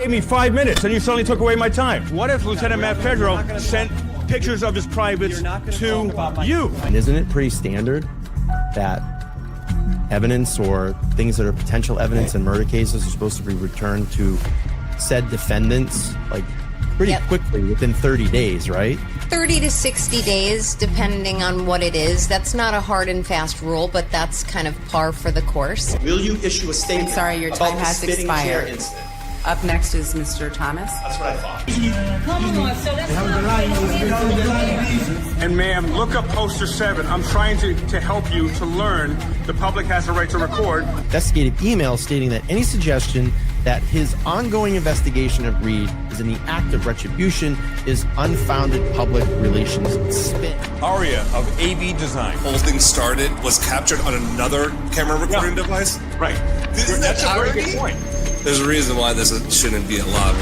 Gave me 5 minutes, and you suddenly took away my time. What if Lieutenant Matt Pedro sent pictures of his privates to you? And isn't it pretty standard that evidence or things that are potential evidence in murder cases are supposed to be returned to said defendants, like pretty quickly, within 30 days, right? 30 to 60 days, depending on what it is. That's not a hard and fast rule, but that's kind of par for the course. Will you issue a statement? I'm sorry, your time has expired. Up next is Mr. Thomas. That's what I thought. And ma'am, look up poster 7. I'm trying to help you to learn the public has a right to record. Investigative email stating that any suggestion that his ongoing investigation of Reed is in the act of retribution is unfounded public relations spin. Aria of AV Design. Whole thing started, was captured on another camera recording device. Right. That's a very good point. There's a reason why this shouldn't be allowed.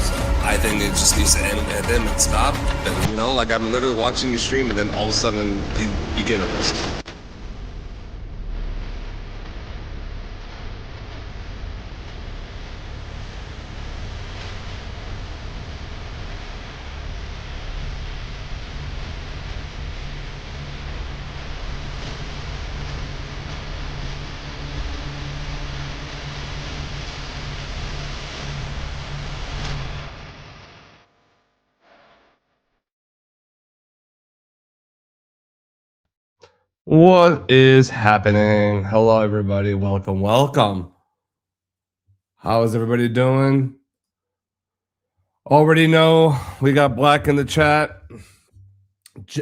So I think it just needs to end at them and stop. And, you know, like I'm literally watching you stream, and then all of a sudden you get arrested. What is happening? Hello, everybody. Welcome. How is everybody doing? Already know we got Black in the chat.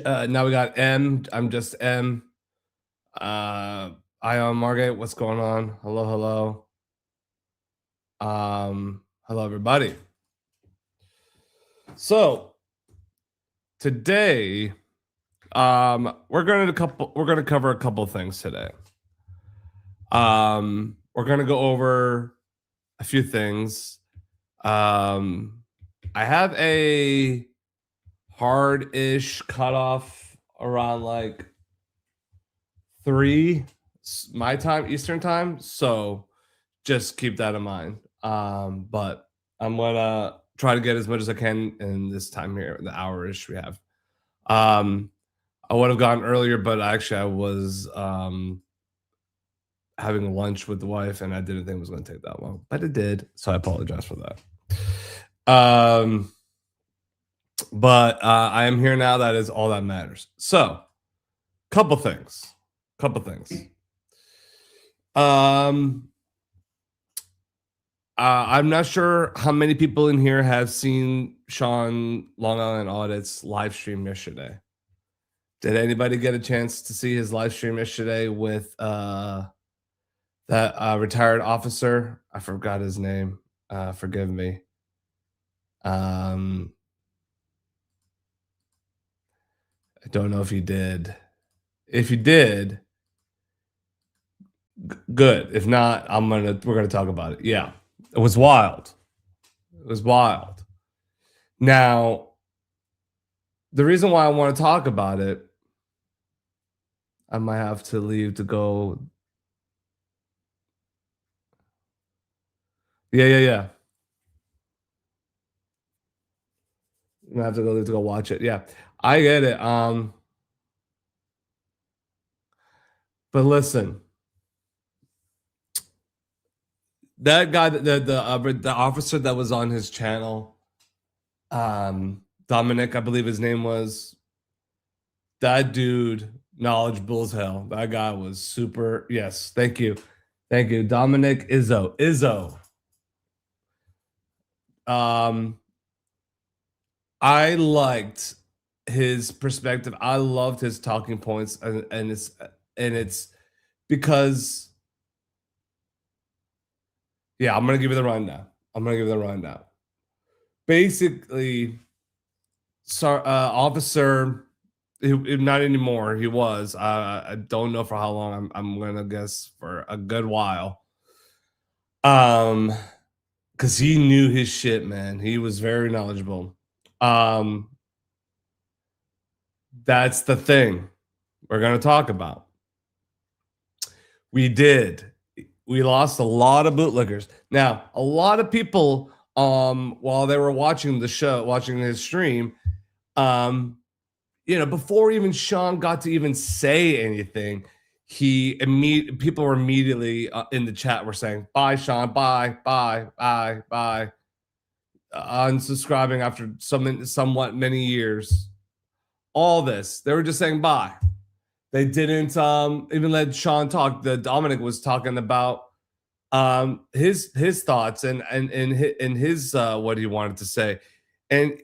Now we got M. I'm just M. Ion Margate, what's going on? Hello. Hello, everybody. So today, we're gonna cover a couple things today. We're gonna go over a few things. I have a hard-ish cutoff around like 3 my time, Eastern time. So just keep that in mind. But I'm gonna try to get as much as I can in this time here, the hour-ish we have. I would have gone earlier, but actually I was having lunch with the wife, and I didn't think it was going to take that long, but it did. So I apologize for that. But I am here now. That is all that matters. So, couple things. I'm not sure how many people in here have seen Sean Long Island Audit's live stream yesterday. Did anybody get a chance to see his live stream yesterday with that retired officer? I forgot his name. Forgive me. I don't know if you did. If you did, good. If not, we're gonna talk about it. Yeah, it was wild. Now, the reason why I want to talk about it, I might have to leave to go. Yeah. I have to leave to go watch it. Yeah, I get it. But listen, that guy, the officer that was on his channel, Dominic, I believe his name was. That dude, knowledgeable as hell. That guy was super. Yes, thank you, Dominic Izzo. I liked his perspective. I loved his talking points, and it's because, yeah, I'm gonna give you the rundown. Basically, officer, not anymore. He was. I don't know for how long. I'm gonna guess for a good while. Because he knew his shit, man. He was very knowledgeable. That's the thing we're going to talk about. We lost a lot of bootlickers. Now, a lot of people while they were watching the show, watching his stream, before even Sean got to even say anything, people were immediately in the chat were saying, "Bye, Sean, bye, bye, bye, bye," unsubscribing after somewhat many years. All this, they were just saying bye. They didn't even let Sean talk. Dominic was talking about his thoughts and his what he wanted to say, and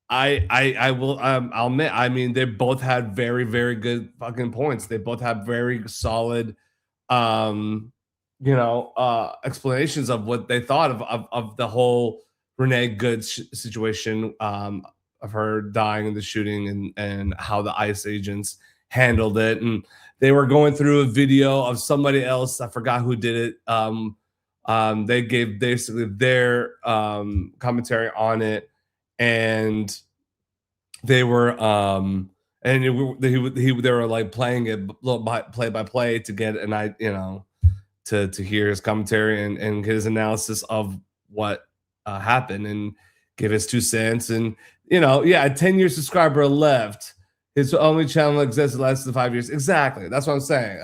I'll admit, I mean, they both had very, very good fucking points. They both have very solid explanations of what they thought of the whole Renee Good situation, of her dying in the shooting, and how the ICE agents handled it. And they were going through a video of somebody else, I forgot who did it. They gave basically their commentary on it, and they were they were like playing it play by play to get to hear his commentary and his analysis of what happened, and give his 2 cents. And a 10-year subscriber left. His only channel exists less than 5 years. Exactly. That's what I'm saying.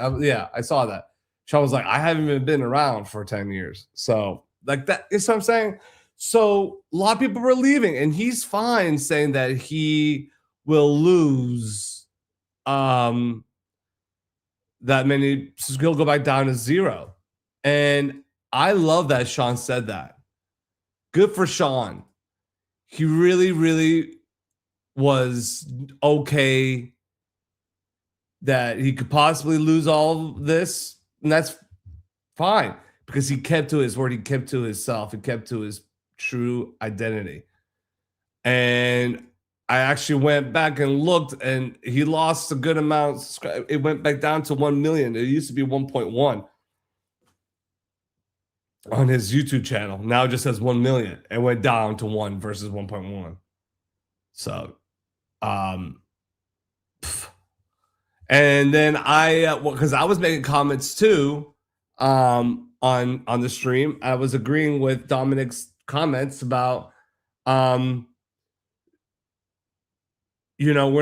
I saw that. Sean was like, I haven't even been around for 10 years. So like that is what I'm saying. So a lot of people were leaving, and he's fine saying that he will lose that many. He'll go back down to 0. And I love that Sean said that. Good for Sean. He really, really was okay that he could possibly lose all of this, and that's fine, because he kept to his word. He kept to himself. He kept to his true identity. And I actually went back and looked, and he lost a good amount. It went back down to 1 million. It used to be 1.1 on his YouTube channel. Now it just says 1 million. It went down to 1 versus 1.1. So, and then because I was making comments too, on the stream, I was agreeing with Dominic's comments about, we're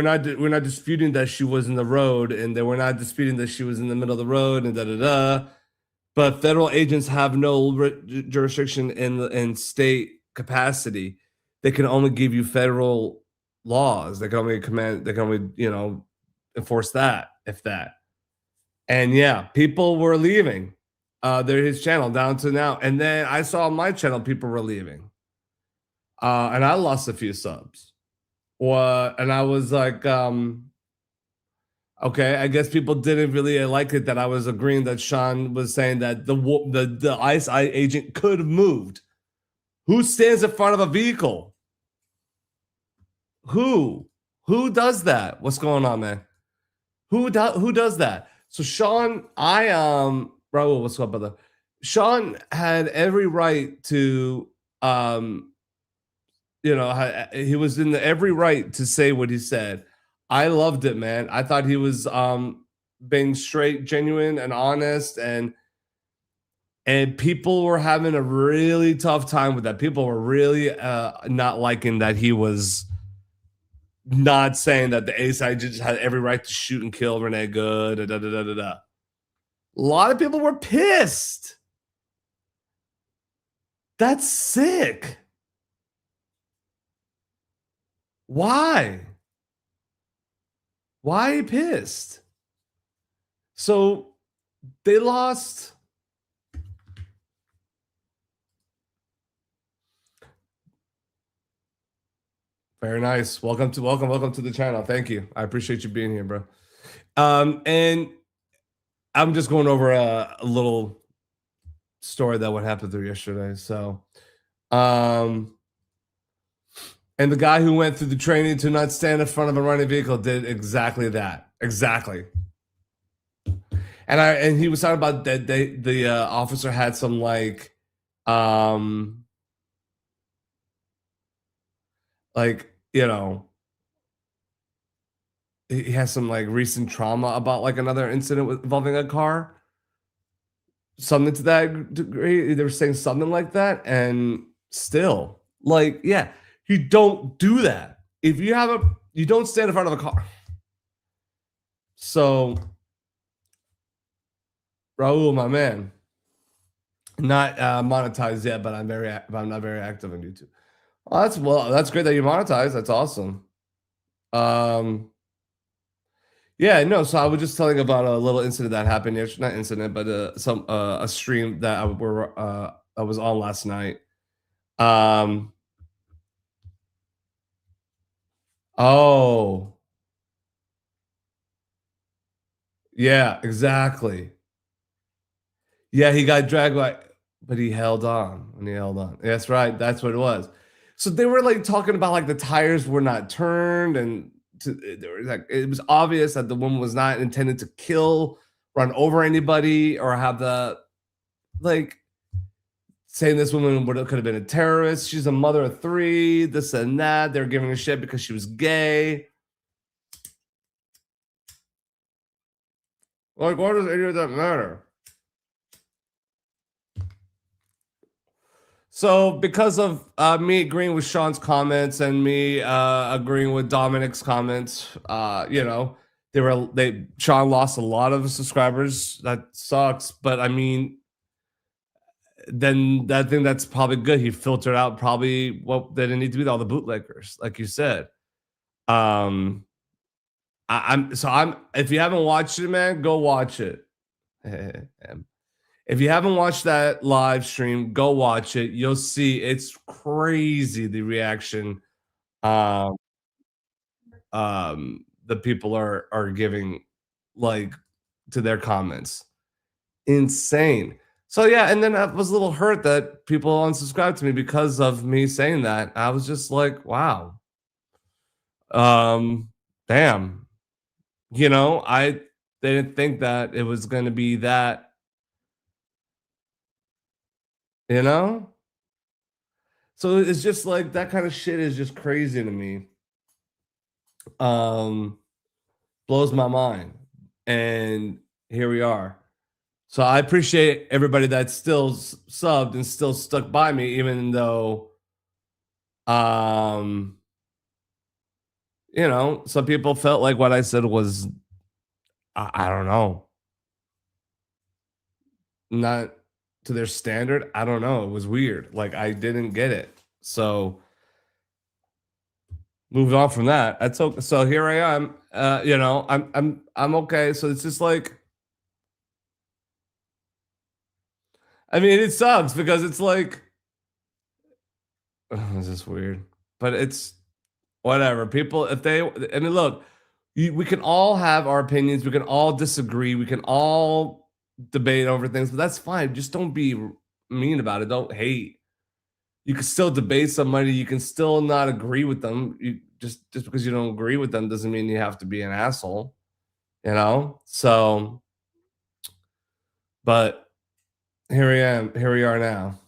not disputing that she was in the road, and that we're not disputing that she was in the middle of the road, and but federal agents have no jurisdiction in state capacity. They can only give you federal laws. They can only enforce that, if that. And people were leaving his channel down to now. And then I saw on my channel people were leaving. And I lost a few subs. And I was like, okay, I guess people didn't really like it that I was agreeing that Sean was saying that the ICE agent could have moved. Who stands in front of a vehicle? Who does that? What's going on, man? Who does that? So Sean, Raul, what's up, brother? Sean had every right to, he was in every right to say what he said. I loved it, man. I thought he was being straight, genuine, and honest, and people were having a really tough time with that. People were really not liking that he was not saying that the ACE just had every right to shoot and kill Renee Good. A lot of people were pissed. That's sick. Why? Why are you pissed? So they lost. Very nice. Welcome to the channel. Thank you. I appreciate you being here, bro. And I'm just going over a little story that what happened through yesterday. So, and the guy who went through the training to not stand in front of a running vehicle did exactly that. Exactly. And he was talking about that the officer had some he has some recent trauma about another incident involving a car, something to that degree. They were saying something like that, and still, like, yeah, you don't do that. If you have you don't stand in front of a car. So, Raul, my man, not monetized yet, but I'm not very active on YouTube. That's great that you monetize. That's awesome. Yeah, no. So I was just telling about a little incident that happened yesterday. Not incident, but a stream that I was on last night. Oh, yeah, exactly. Yeah, he got dragged by, but he held on and he held on. That's right. That's what it was. So they were like talking about like the tires were not turned, and there was like it was obvious that the woman was not intended to kill, run over anybody, or have the like saying this woman could have been a terrorist. She's a mother of 3, this and that. They're giving a shit because she was gay. Like, why does any of that matter? So, because of me agreeing with Sean's comments and me agreeing with Dominic's comments, Sean lost a lot of subscribers. That sucks, but I mean, then I think that's probably good. He filtered out probably what they didn't need to be all the bootleggers, like you said. I'm if you haven't watched it, man, go watch it. If you haven't watched that live stream, go watch it. You'll see it's crazy the reaction the people are giving like to their comments. Insane. So yeah, and then I was a little hurt that people unsubscribed to me because of me saying that. I was just like, wow. Damn. I didn't think that it was going to be that, So it's just like that kind of shit is just crazy to me. Blows my mind. And here we are. So I appreciate everybody that's still subbed and still stuck by me, even though, some people felt like what I said was, I don't know, not to their standard. I don't know. It was weird. Like I didn't get it. So moved on from that. That's okay. So here I am. I'm okay. So it's just like, I mean, it sucks because it's like, this is weird, but it's whatever. People, look, we can all have our opinions. We can all disagree. We can all debate over things, but that's fine. Just don't be mean about it. Don't hate. You can still debate somebody. You can still not agree with them. You just because you don't agree with them doesn't mean you have to be an asshole. So, but here I am. Here we are now.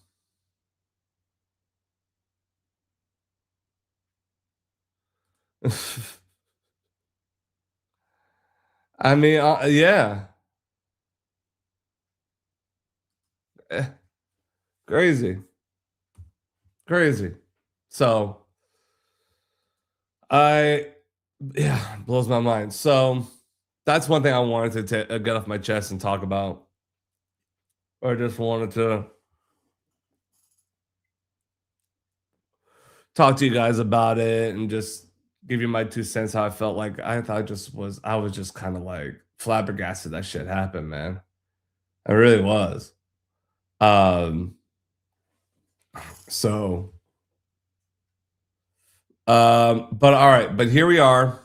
I mean, yeah. Crazy. So, blows my mind. So, that's one thing I wanted to get off my chest and talk about. I just wanted to talk to you guys about it and just give you my 2 cents how I felt. Like I was just kind of like flabbergasted that shit happened, man. I really was. But all right, but here we are.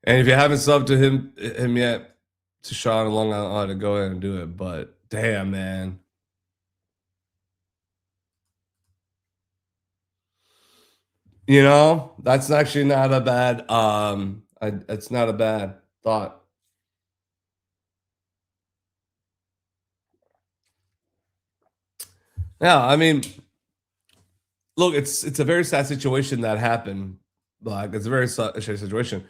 And if you haven't subbed to him yet, to Sean Long Island, to go ahead and do it. But damn, man. That's actually not a bad it's not a bad thought. Yeah, I mean, look, it's a very sad situation that happened. Like it's a very sad situation.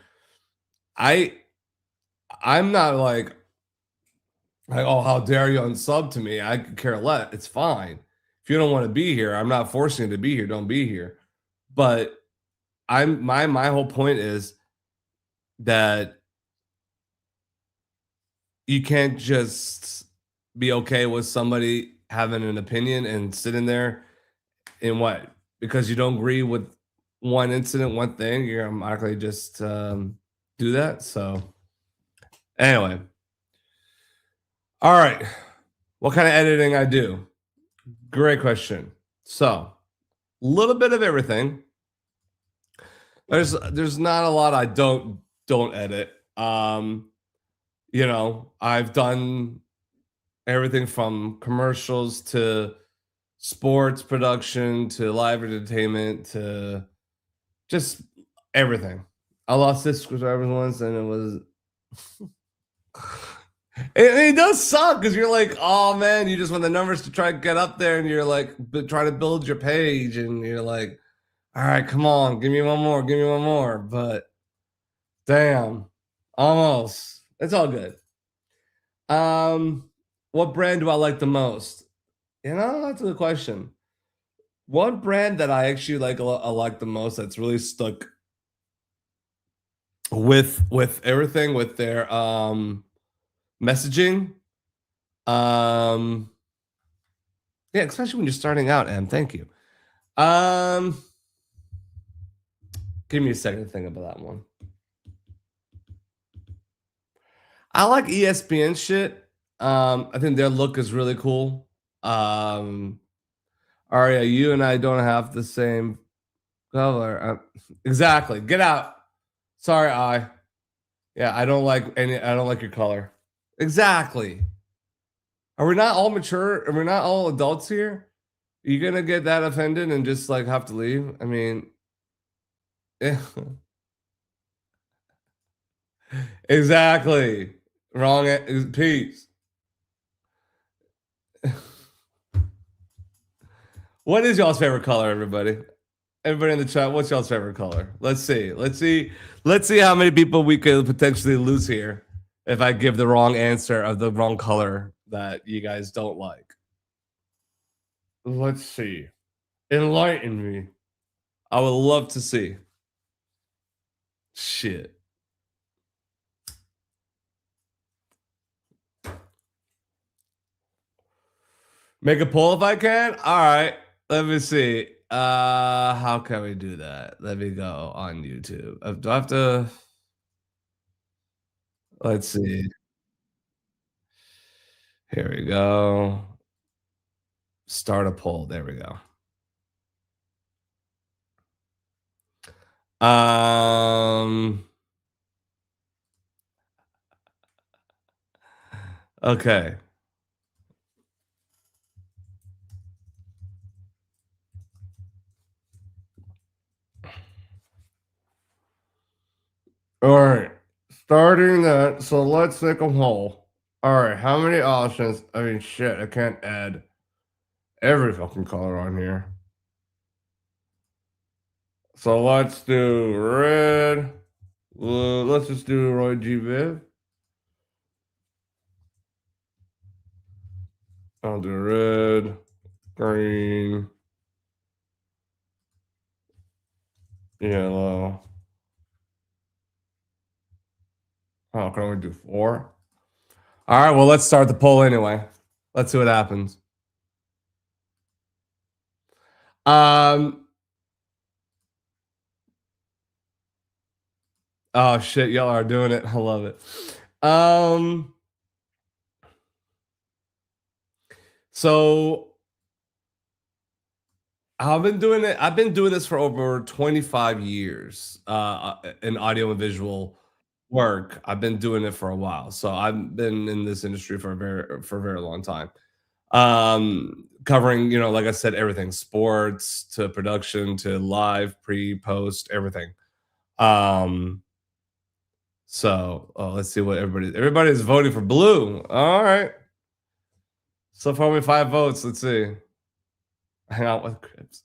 I'm not like Like, oh, how dare you unsub to me? I could care less. It's fine. If you don't want to be here, I'm not forcing you to be here. Don't be here. But my whole point is that you can't just be okay with somebody having an opinion and sitting there in what, because you don't agree with one incident, one thing, you're automatically just do that. So anyway, all right, what kind of editing I do? Great question. So a little bit of everything. There's not a lot I don't edit. You know, I've done everything from commercials to sports production to live entertainment to just everything. I lost this subscribers once, and it was it does suck because you're like, oh man, you just want the numbers to try to get up there, and you're like trying to build your page, and you're like, all right, come on, give me one more. But damn, almost. It's all good. What brand do I like the most? You know, that's a good question. One brand that I actually like I like the most that's really stuck with everything with their messaging. Yeah, especially when you're starting out, Em. Thank you. Give me a second to think about that one. I like ESPN shit. I think their look is really cool. Aria, you and I don't have the same color. Exactly. Get out. Sorry, yeah, I don't like your color. Exactly. Are we not all mature? Are we not all adults here? Are you gonna get that offended and just like have to leave? I mean, yeah. Exactly. Wrong. Peace. What is y'all's favorite color, everybody? Everybody in the chat, what's y'all's favorite color? Let's see how many people we could potentially lose here if I give the wrong answer of the wrong color that you guys don't like. Let's see. Enlighten me. I would love to see. Shit. Make a poll if I can? All right. Let me see. How can we do that? Let me go on YouTube. Do I have to? Let's see. Here we go. Start a poll. There we go. Okay. All right. Starting that. So let's make a poll. All right. How many options? I mean, shit. I can't add every fucking color on here. So let's do red. Let's just do Roy G. Viv. I'll do red, green, yellow. Oh, can I only do 4? All right, well, let's start the poll anyway. Let's see what happens. Oh shit, y'all are doing it. I love it. So I've been doing it. I've been doing this for over 25 years in audio and visual work. I've been doing it for a while. So I've been in this industry for a very long time. Covering, you know, like I said, everything, sports to production to live, pre, post, everything. So let's see what everybody's voting for blue. All right. So far, only 5 votes. Let's see. Hang out with Crips.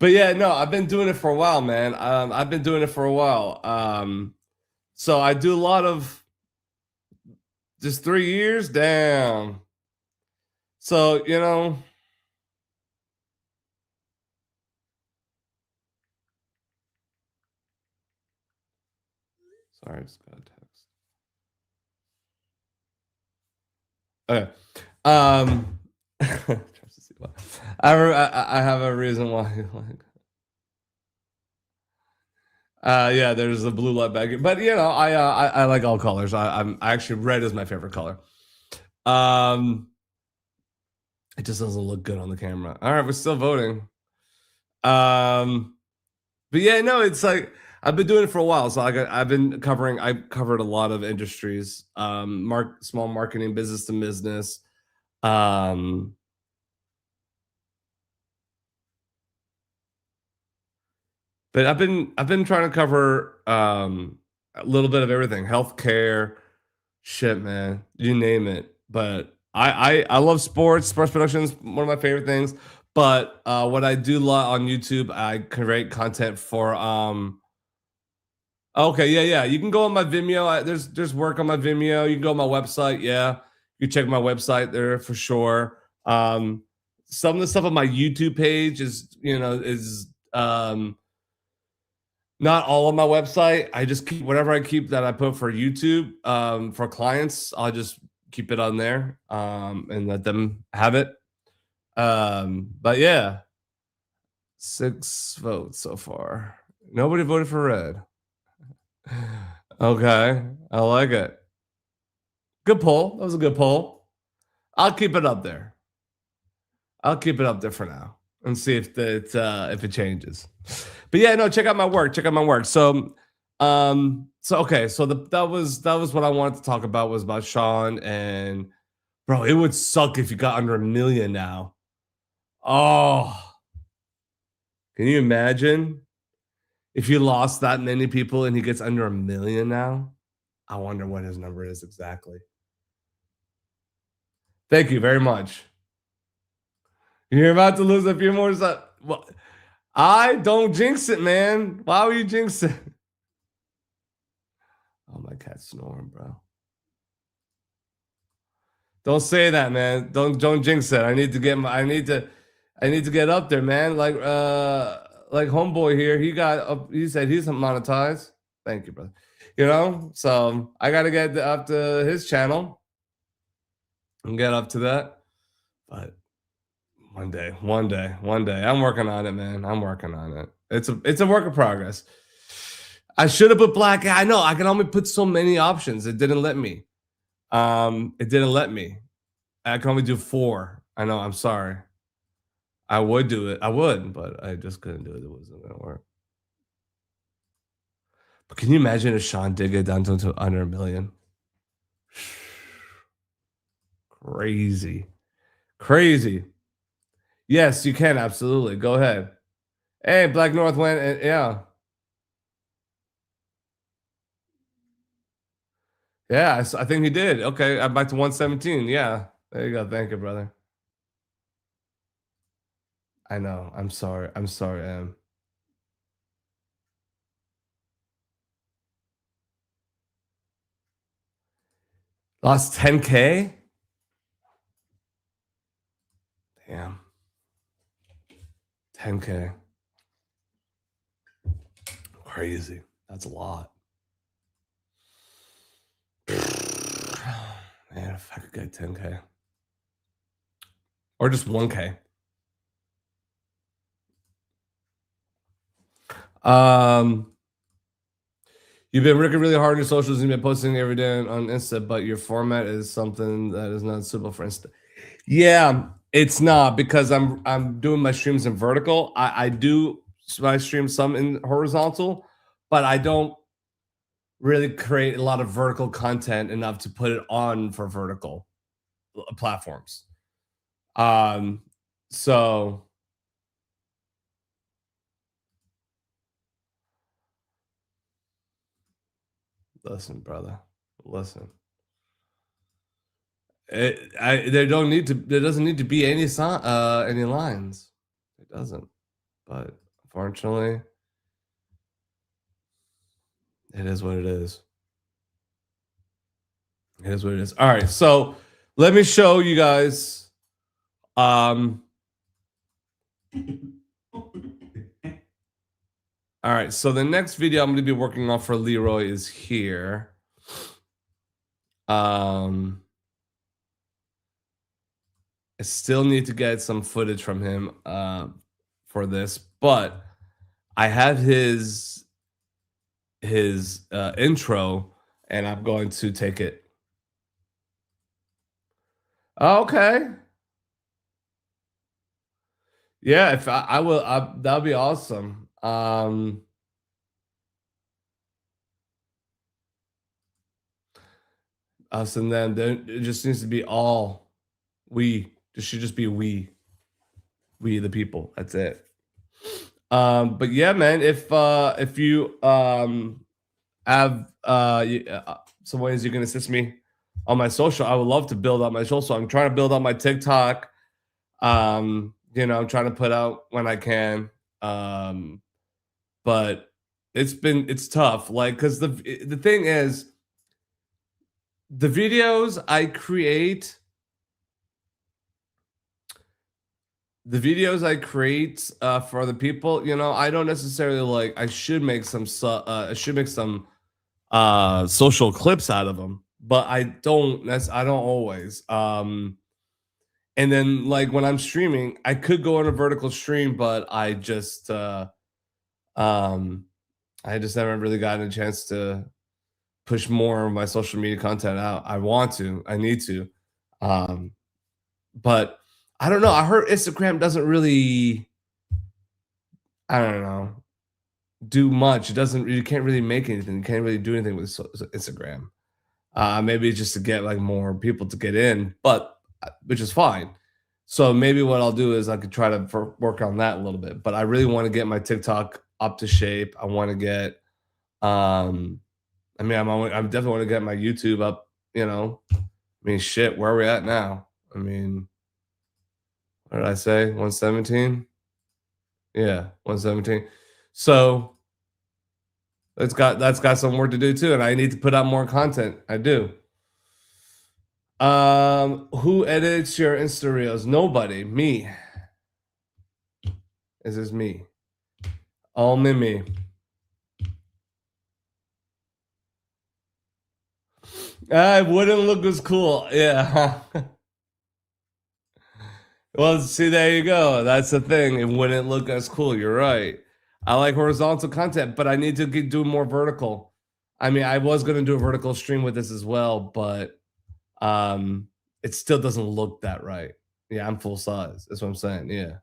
But yeah, no, I've been doing it for a while, man. I've been doing it for a while. So I do a lot of Just 3 years? Damn. So, you know, sorry, I just got a text. Okay. Tries to see why. I have a reason why. Like, yeah, there's a blue light back here, but you know, I like all colors. I actually red is my favorite color. It just doesn't look good on the camera. All right, we're still voting. But yeah, no, it's like I've been doing it for a while. So like I've covered a lot of industries, small marketing, business to business. But I've been trying to cover a little bit of everything, healthcare, shit, man, you name it. But I love sports. Sports production is one of my favorite things. But what I do a lot on YouTube, I create content for Okay, yeah. You can go on my Vimeo. There's work on my Vimeo. You can go on my website. Yeah, you check my website there for sure. Some of the stuff on my YouTube page is not all on my website. I just keep whatever I keep that I put for YouTube for clients. I'll just keep it on there and let them have it. But yeah, 6 votes so far. Nobody voted for red. Okay, I like it. Good poll. That was a good poll. I'll keep it up there. I'll keep it up there for now and see if it changes. But yeah, no, check out my work. Check out my work. So, okay, so that was what I wanted to talk about was about Sean and bro. It would suck if you got under 1 million now. Oh, can you imagine if you lost that many people and he gets under 1 million now? I wonder what his number is exactly. Thank you very much. You're about to lose a few more. Well, I don't jinx it, man. Why would you jinx it? Oh, my cat's snoring, bro. Don't say that, man. Don't jinx it. I need to get up there, man. Like homeboy here, he said he's monetized. Thank you, brother. You know, so I gotta get up to his channel and get up to that. But one day. I'm working on it, man. I'm working on it. It's a work in progress. I should have put black. I know I can only put so many options. It didn't let me. It didn't let me. I can only do 4. I know. I'm sorry. I would do it. I would, but I just couldn't do it. It wasn't gonna work. But can you imagine if Sean did get down to under 1 million? Crazy. Yes, you can absolutely go ahead. Hey, Black North went. Yeah. Yeah, I think he did. Okay, I'm back to 117. Yeah, there you go. Thank you, brother. I know. I'm sorry, Em. Lost 10K? Damn. 10K. Crazy. That's a lot. Man, if I could get 10K. Or just 1K. You've been working really hard on your socials and you've been posting every day on Insta, but your format is something that is not suitable for Insta. Yeah, it's not because I'm doing my streams in vertical. I do my stream some in horizontal, but I don't really create a lot of vertical content enough to put it on for vertical platforms. So listen, brother, listen. There doesn't need to be any lines. It doesn't. But unfortunately, it is what it is. It is what it is. All right, so let me show you guys. All right, so the next video I'm going to be working on for Leroy is here. I still need to get some footage from him for this, but I have his intro, and I'm going to take it. Okay. Yeah, if I will, that'll be awesome. Us and them. Then it just needs to be all we. It should just be we the people. That's it. But yeah, man, if you have some ways you can assist me on my social, I would love to build up my social. I'm trying to build up my TikTok. I'm trying to put out when I can. But it's tough. Like, because the thing is, the videos I create, for the people, I don't necessarily like. I should make some social clips out of them, but I don't. I don't always. And then, like, when I'm streaming, I could go on a vertical stream, but I just haven't really gotten a chance to push more of my social media content out. I want to. I need to. But I don't know. I heard Instagram doesn't really, I don't know, do much. It doesn't. You can't really make anything. You can't really do anything with Instagram. Maybe just to get like more people to get in, but which is fine. So maybe what I'll do is I could try to work on that a little bit. But I really want to get my TikTok up to shape. I want to get, I definitely want to get my YouTube up. Shit, where are we at now? What did I say? 117? Yeah, 117. So that's got some work to do too, and I need to put out more content. I do. Who edits your Insta Reels? Nobody. Me. This is me. All me. It wouldn't look as cool. Yeah. Well, see, there you go. That's the thing. It wouldn't look as cool. You're right. I like horizontal content, but I need to do more vertical. I was going to do a vertical stream with this as well, but it still doesn't look that right. Yeah, I'm full size. That's what I'm saying. Yeah.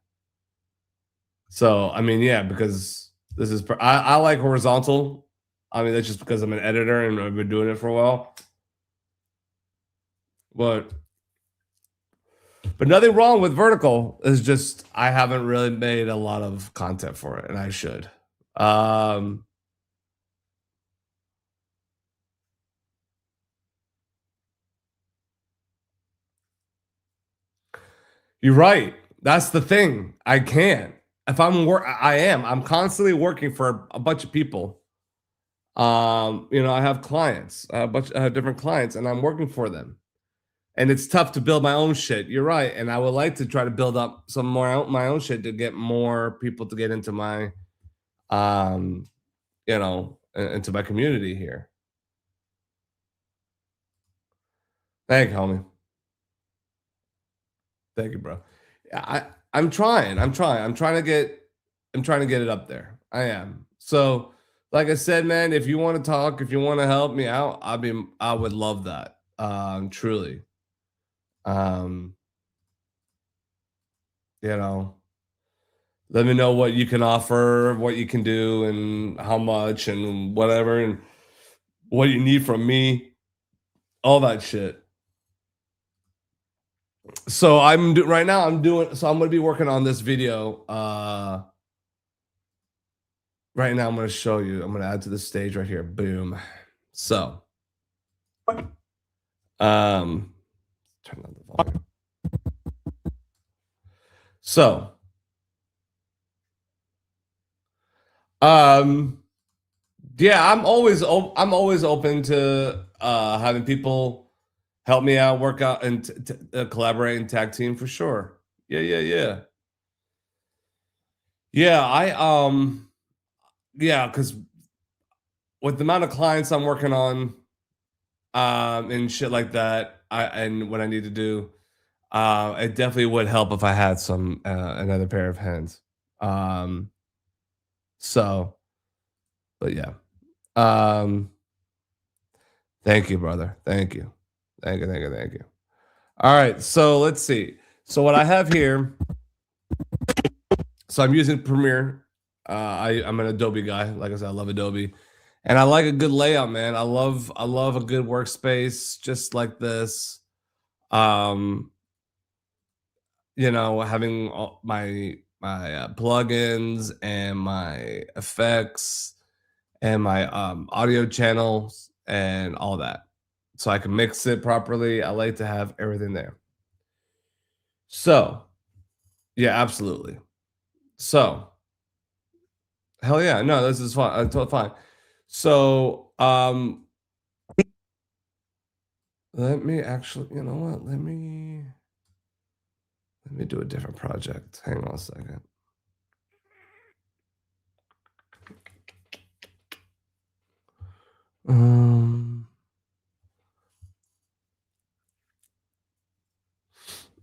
So, yeah, because this is, I like horizontal. That's just because I'm an editor and I've been doing it for a while. But nothing wrong with vertical. It's just I haven't really made a lot of content for it, and I should. You're right. That's the thing. I can't. If I'm constantly working for a bunch of people. I have clients. I have different clients, and I'm working for them. And it's tough to build my own shit. You're right. And I would like to try to build up some more my own shit to get more people to get into my, into my community here. Thank you, homie. Thank you, bro. I'm trying to get it up there. I am. So, like I said, man, if you want to talk, if you want to help me out, I would love that. Truly. Let me know what you can offer, what you can do, and how much, and whatever, and what you need from me, all that shit. So I'm going to be working on this video. Right now I'm going to show you. I'm going to add to the stage right here. Boom. So, turn on the volume. So, yeah, I'm always open to having people help me out, work out, and collaborate and tag team for sure. Yeah. Yeah, because with the amount of clients I'm working on, and shit like that, and what I need to do, it definitely would help if I had some another pair of hands. So, but yeah. Thank you, brother. Thank you. Thank you. All right, so let's see. So what I have here, so I'm using Premiere. I'm an Adobe guy. Like I said, I love Adobe. And I like a good layout, man. I love a good workspace just like this. Having all my plugins and my effects and my audio channels and all that, so I can mix it properly. I like to have everything there. So, yeah, absolutely. So, hell yeah, no, this is fine. Totally fine. So, let me actually, you know what? Let me do a different project. Hang on a second.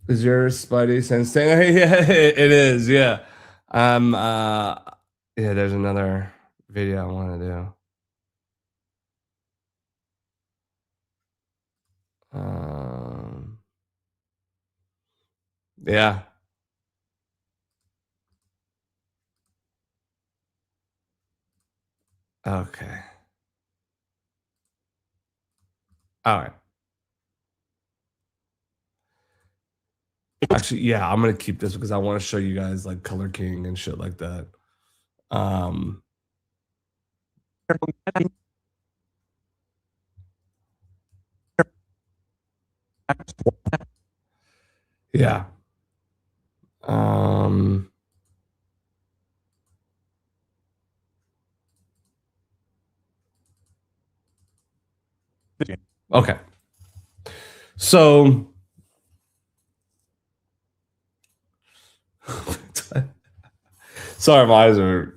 Is your Spidey sense thing? Yeah, it is. Yeah. Yeah, there's another video I want to do. Yeah. Okay. All right. Actually, yeah, I'm gonna keep this because I want to show you guys like Color King and shit like that. Yeah. Okay. So sorry, my eyes are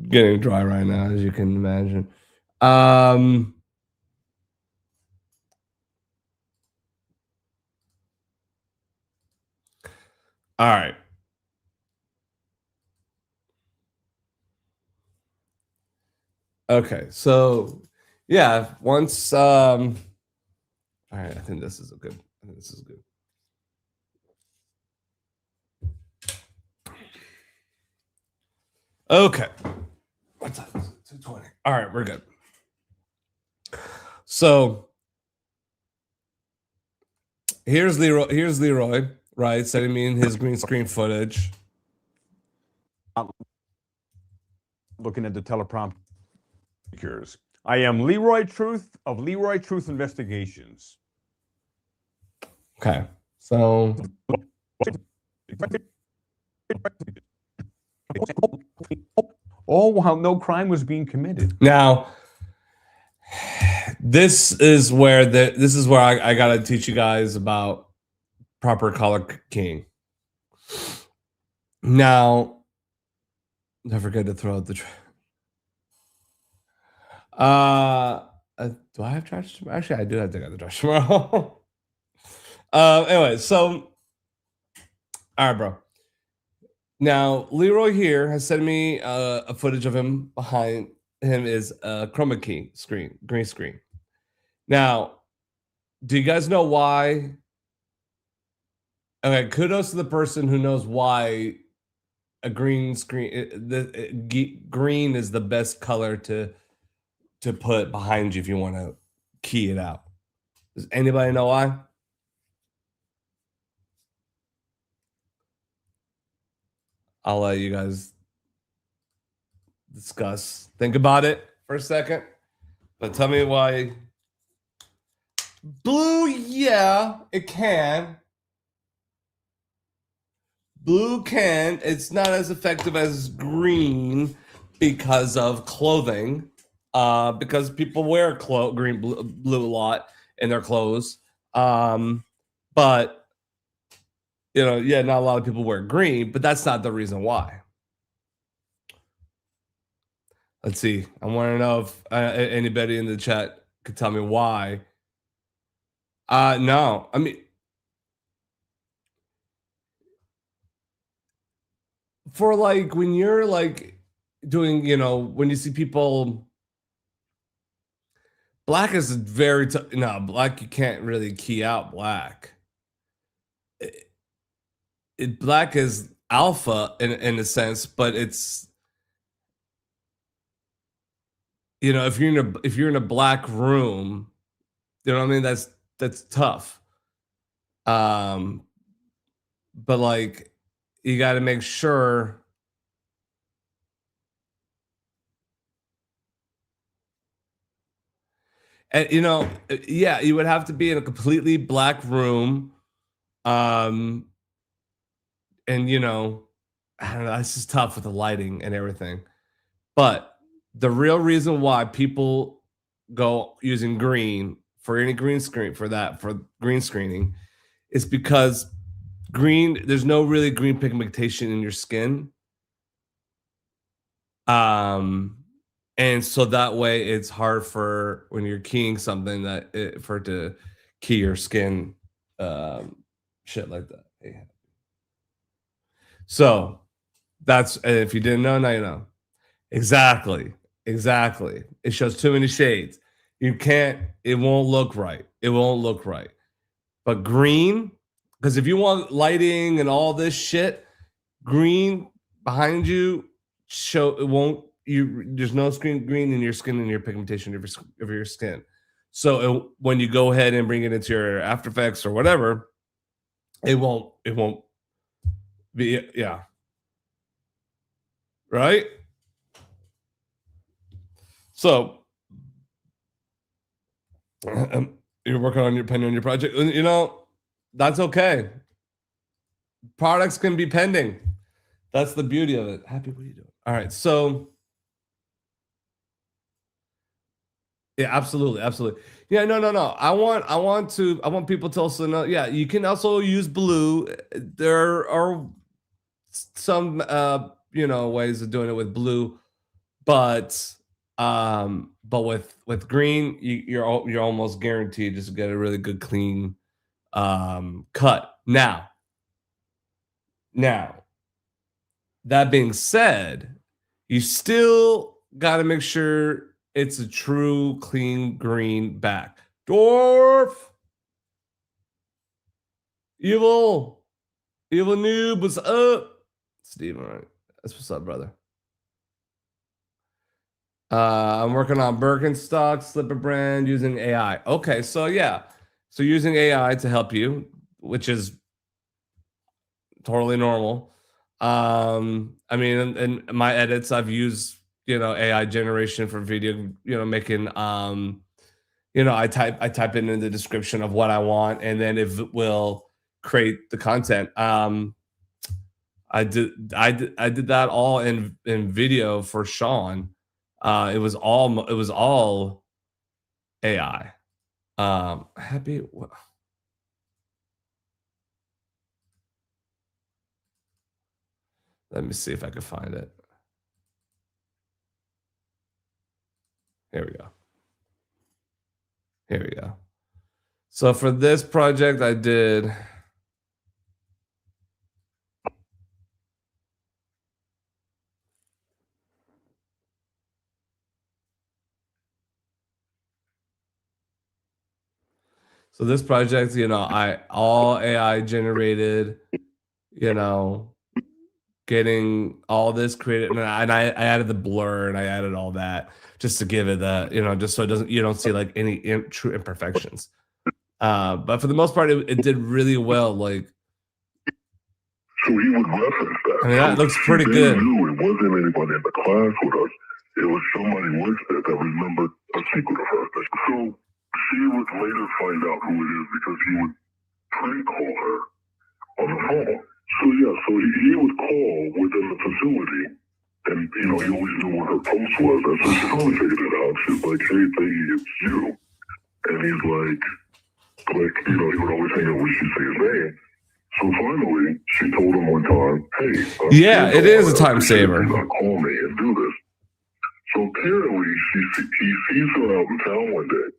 getting dry right now, as you can imagine. All right. Okay, so yeah, once all right, I think this is good. Okay. What's that? 220. All right, we're good. So here's Leroy, right? Sending me in his green screen footage. Looking at the teleprompter. I am Leroy Truth of Leroy Truth Investigations. Okay. So all while no crime was being committed. now this is where I gotta teach you guys about proper color keying. Now, don't forget to throw out the do I have trash tomorrow? Actually, I do have to get the trash tomorrow. Anyway, so all right, bro. Now, Leroy here has sent me a footage of him. Behind him is a Chroma key screen, green screen. Now, do you guys know why? Okay, kudos to the person who knows why a green screen, green is the best color to put behind you if you want to key it out. Does anybody know why? I'll let you guys discuss. Think about it for a second. But tell me why. Blue, yeah, it can. Blue can. It's not as effective as green because of clothing. Because people wear blue a lot in their clothes. But yeah, not a lot of people wear green, but that's not the reason why. Let's see. I want to know if anybody in the chat could tell me why. No, I mean, for like when you're like doing, when you see people, black is very no, black, you can't really key out black. Black is alpha in a sense, but it's, if you're in a black room, you know what I mean? That's tough. But like, you got to make sure. And yeah, you would have to be in a completely black room. And I don't know, it's just tough with the lighting and everything. But the real reason why people go using green for any green screen for green screening is because there's no really green pigmentation in your skin. And so that way it's hard for when you're keying something for it to key your skin, shit like that. Yeah. So that's, if you didn't know, now you know. Exactly. It shows too many shades. It won't look right. But green, because if you want lighting and all this shit, green behind you, there's no green in your skin and your pigmentation of your skin. So when you go ahead and bring it into your After Effects or whatever, it won't be, yeah. Right? So you're working on your pen on your project, and that's okay. Products can be pending. That's the beauty of it. Happy, what are you doing? All right, so yeah, absolutely. Yeah, no. I want people to also know. Yeah, you can also use blue. There are some ways of doing it with blue, but with green, you're almost guaranteed just to get a really good clean cut. Now, that being said, you still got to make sure it's a true clean green back. Dwarf, evil noob, what's up? Steve, all right, that's what's up, brother. I'm working on Birkenstock slipper brand using AI. Okay, so yeah. So using AI to help you, which is totally normal. I mean, in my edits, I've used, AI generation for video, making, I type in the description of what I want, and then it will create the content. I did that all in video for Sean. It was all AI. Happy. Let me see if I can find it. Here we go. So for this project, I did. So this project, all AI generated, getting all this created, and I added the blur and I added all that just to give it that, just so you don't see like any true imperfections. But for the most part, it did really well. Like, so he would reference that. I mean, that looks pretty good. Knew it wasn't anybody in the class with us. It was somebody with that remembered a secret of hers. So she would later find out who it is because he would prank call her on the phone. So yeah, so he would call within the facility, and he always knew what her post was. And so she finally figured it out. She's like, "Hey, Peggy, it's you," and he's like, Like, you know, he would always hang out when she'd say his name. So finally, she told him one time, hey, yeah, it is a time saver. Not call me and do this. So apparently, he sees her out in town one day.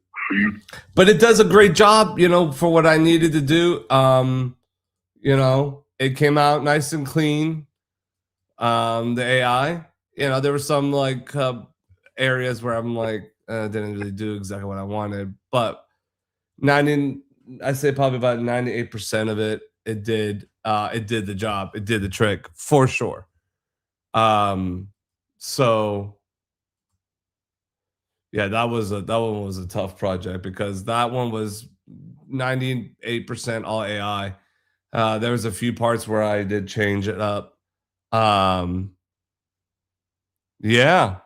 But it does a great job, you know, for what I needed to do. You know, it came out nice and clean. The AI, you know, there were some like areas where I'm like, didn't really do exactly what I wanted, but I'd say probably about 98% of it, it did the job. It did the trick for sure. So yeah, that one was a tough project because that one was 98% all AI. There was a few parts where I did change it up. Yeah,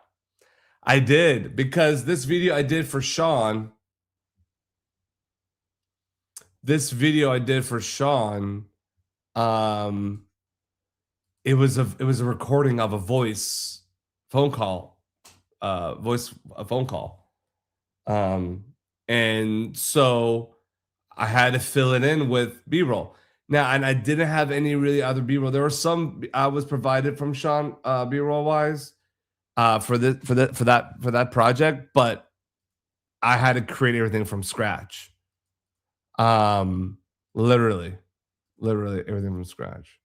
I did, because this video I did for Sean. It was a recording of a phone call. And so I had to fill it in with B-roll. Now, and I didn't have any really other B-roll. There were some I was provided from Sean B-roll wise for that project, but I had to create everything from scratch. Literally everything from scratch.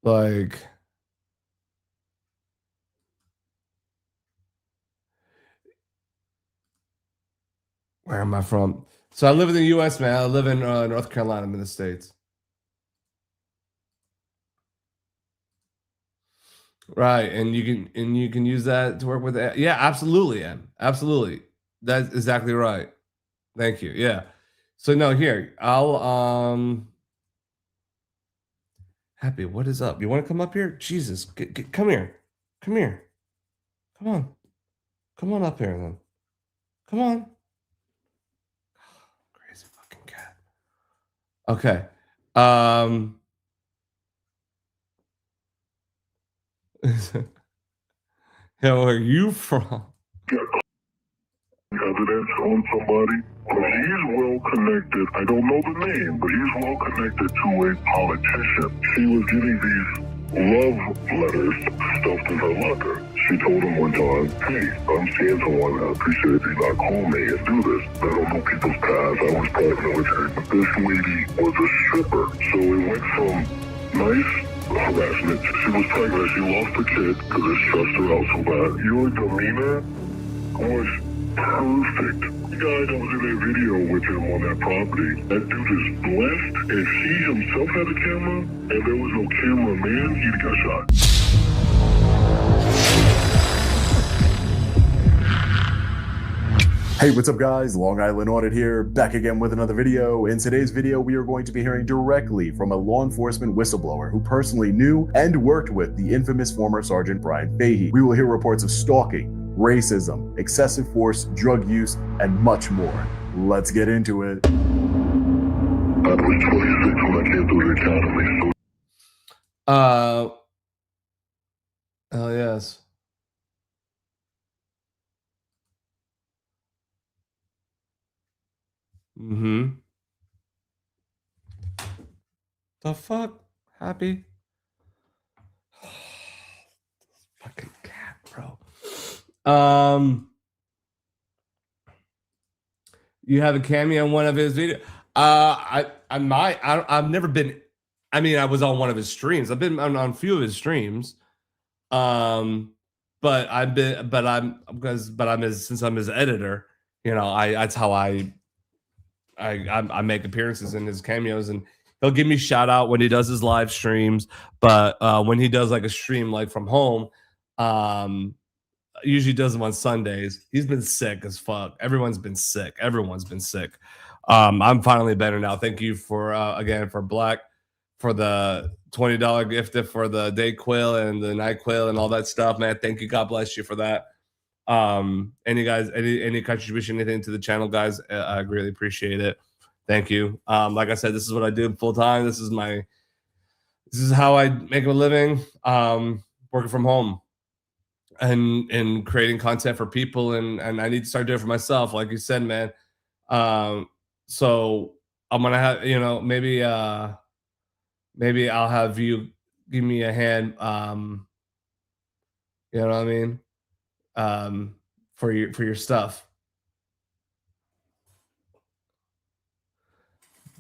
Like, where am I from? So I live in the U.S., man. I live in North Carolina. I'm in the States. Right, and you can use that to work with it. Yeah, absolutely, Em. Absolutely. That's exactly right. Thank you. Yeah. So no, here, I'll Happy, what is up? You want to come up here? Jesus, come here. Come here. Come on. Come on up here then. Come on. Crazy fucking cat. Okay. Yeah, where are you from? Evidence on somebody. He's well connected. I don't know the name, but he's well connected to a politician. She was getting these love letters stuffed in her locker. She told him one time, hey, I'm seeing someone. I appreciate if you not call me and do this. I don't know people's past. I was part of the military. But this lady was a stripper. So it went from nice harassment. She was pregnant. She lost the kid because it stressed her out so bad. Your demeanor was perfect. The guy that was in that video with him on that property, that dude is blessed. If he himself had a camera and there was no cameraman, he'd got shot. Hey, what's up guys? Long Island Audit here, back again with another video. In today's video, we are going to be hearing directly from a law enforcement whistleblower who personally knew and worked with the infamous former Sergeant Brian Fahey. We will hear reports of stalking, racism, excessive force, drug use, and much more. Let's get into it. I was 26 when I came through the academy. Oh yes. The fuck? Happy? Fucking cat, bro. You have a cameo in one of his videos. I've never been. I mean, I was on one of his streams. I've been on a few of his streams. But I'm since I'm his editor, you know, that's how I make appearances in his cameos, and he'll give me shout out when he does his live streams. But when he does like a stream like from home, usually does them on Sundays. He's been sick as fuck. Everyone's been sick. I'm finally better now. Thank you for again for Black for the $20 gift for the day quill and the night quill and all that stuff, man. Thank you. God bless you for that. Any contribution, anything to the channel, guys, I really appreciate it. Thank you. Like I said, this is what I do full time. This is my This is how I make a living, working from home and creating content for people, and I need to start doing it for myself, like you said, man. So I'm gonna have, maybe maybe I'll have you give me a hand, you know what I mean, for your stuff.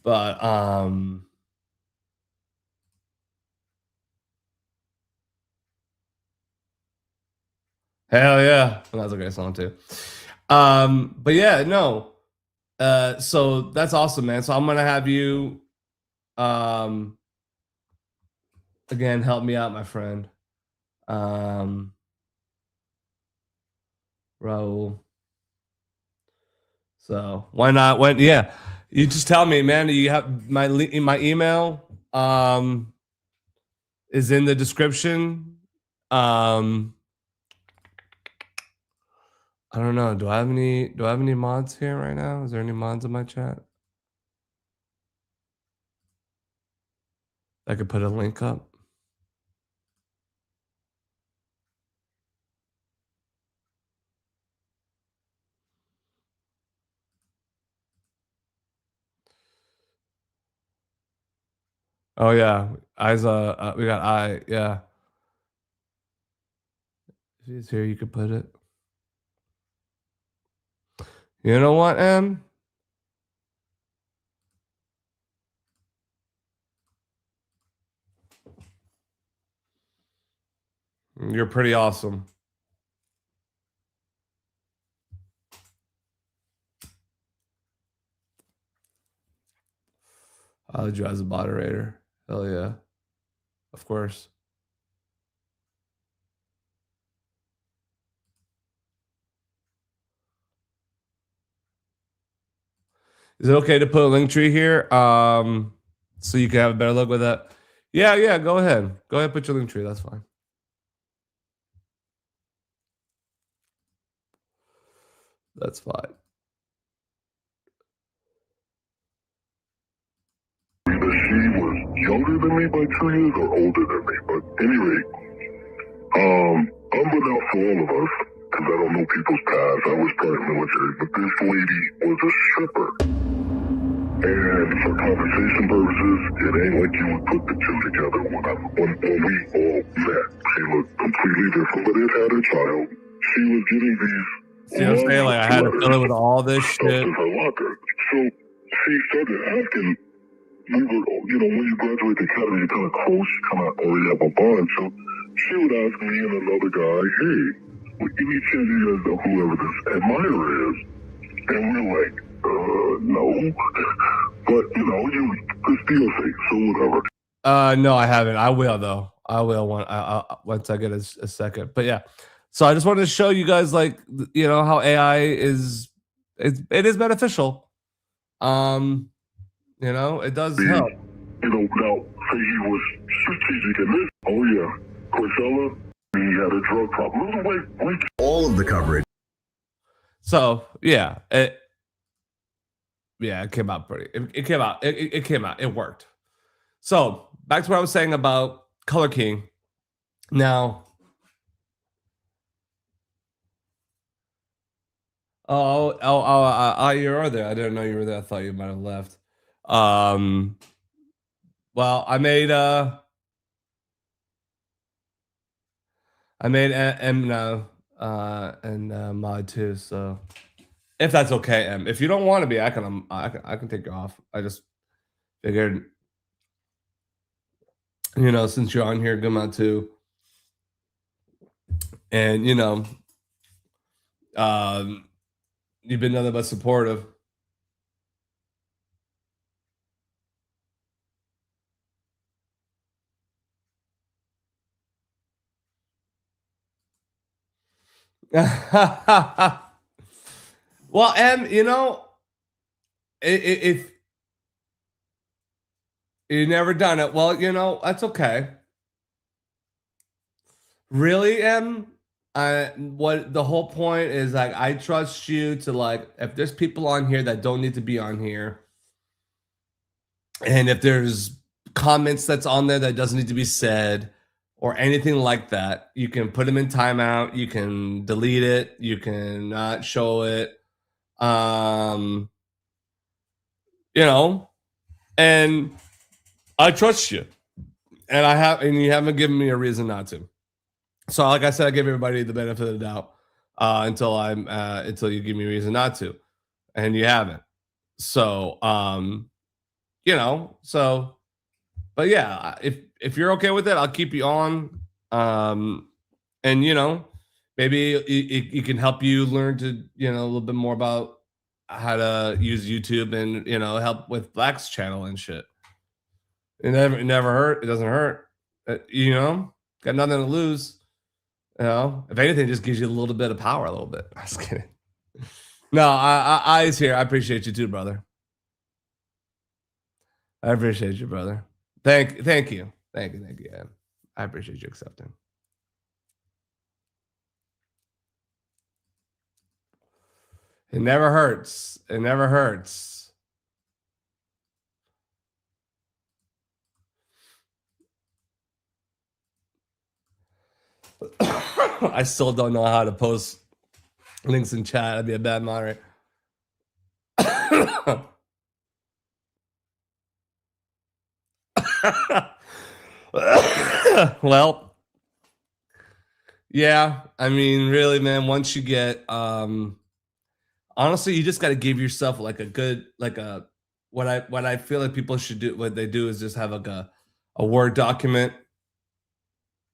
But hell yeah, well, that's a great song too. But yeah, no. So that's awesome, man. So I'm gonna have you, again, help me out, my friend. Raul. So why not? When yeah, you just tell me, man. You have my email. Is in the description. I don't know. Do I have any mods here right now? Is there any mods in my chat? I could put a link up. Oh yeah, Isa. We got yeah. She's here. You could put it. You know what, Em? You're pretty awesome. I'll add you as a moderator. Hell yeah. Of course. Is it okay to put a link tree here? So you can have a better look with that. Yeah, go ahead. Go ahead, put your link tree. That's fine. That's fine. Either she was younger than me by 2 years or older than me. But anyway, unbeknownst to all of us, because I don't know people's past, I was part military, but this lady was a stripper. And for conversation purposes, it ain't like you would put the two together when we all met. She looked completely different, but it had a child. She was getting these. See what I'm saying? Like, I had to fill it with all this shit. In her locker. So she started asking. We were, when you graduate the academy, you're kind of close, you kind of already have a bond. So she would ask me and another guy, hey, any chance you guys know whoever this admirer is? And we're like, no. But, you could still say, so whatever. No, I haven't. I will, though. I will once I get a second. But yeah. So I just wanted to show you guys, like, how AI is, it is beneficial. It does help. Now, say he was strategic in this. Oh, yeah. Coachella, he had a drug problem. Wait. All of the coverage. So, yeah. It came out pretty. It came out. It came out. It worked. So, back to what I was saying about Color King. Now, you are there. I didn't know you were there. I thought you might have left. Well, I made M now and mod too. So if that's okay, M. If you don't want to be, I can take you off. I just figured, since you're on here, good mod too, and you've been nothing but supportive. Well, M, if you've never done it, well, that's okay. Really, M? What the whole point is, like, I trust you to, like, if there's people on here that don't need to be on here, and if there's comments that's on there that doesn't need to be said or anything like that. You can put them in timeout. You can delete it. You can not show it. You know, and I trust you, and you haven't given me a reason not to. So, like I said, I give everybody the benefit of the doubt until you give me a reason not to, and you haven't. So, you know, so, but yeah, if you're okay with it, I'll keep you on, and you know, maybe it can help you learn to, you know, a little bit more about how to use YouTube and, you know, help with Black's channel and shit. It never hurt. It doesn't hurt. You know, got nothing to lose. You know, if anything, it just gives you a little bit of power, a little bit. I'm just kidding. No, I is here. I appreciate you too, brother. I appreciate you, brother. Thank you. Yeah. I appreciate you accepting. It never hurts. It never hurts. I still don't know how to post links in chat. I'd be a bad moderator. Well, yeah, I mean, really, man, once you get honestly, you just got to give yourself like a good, like a what I feel like people should do. What they do is just have like a Word document,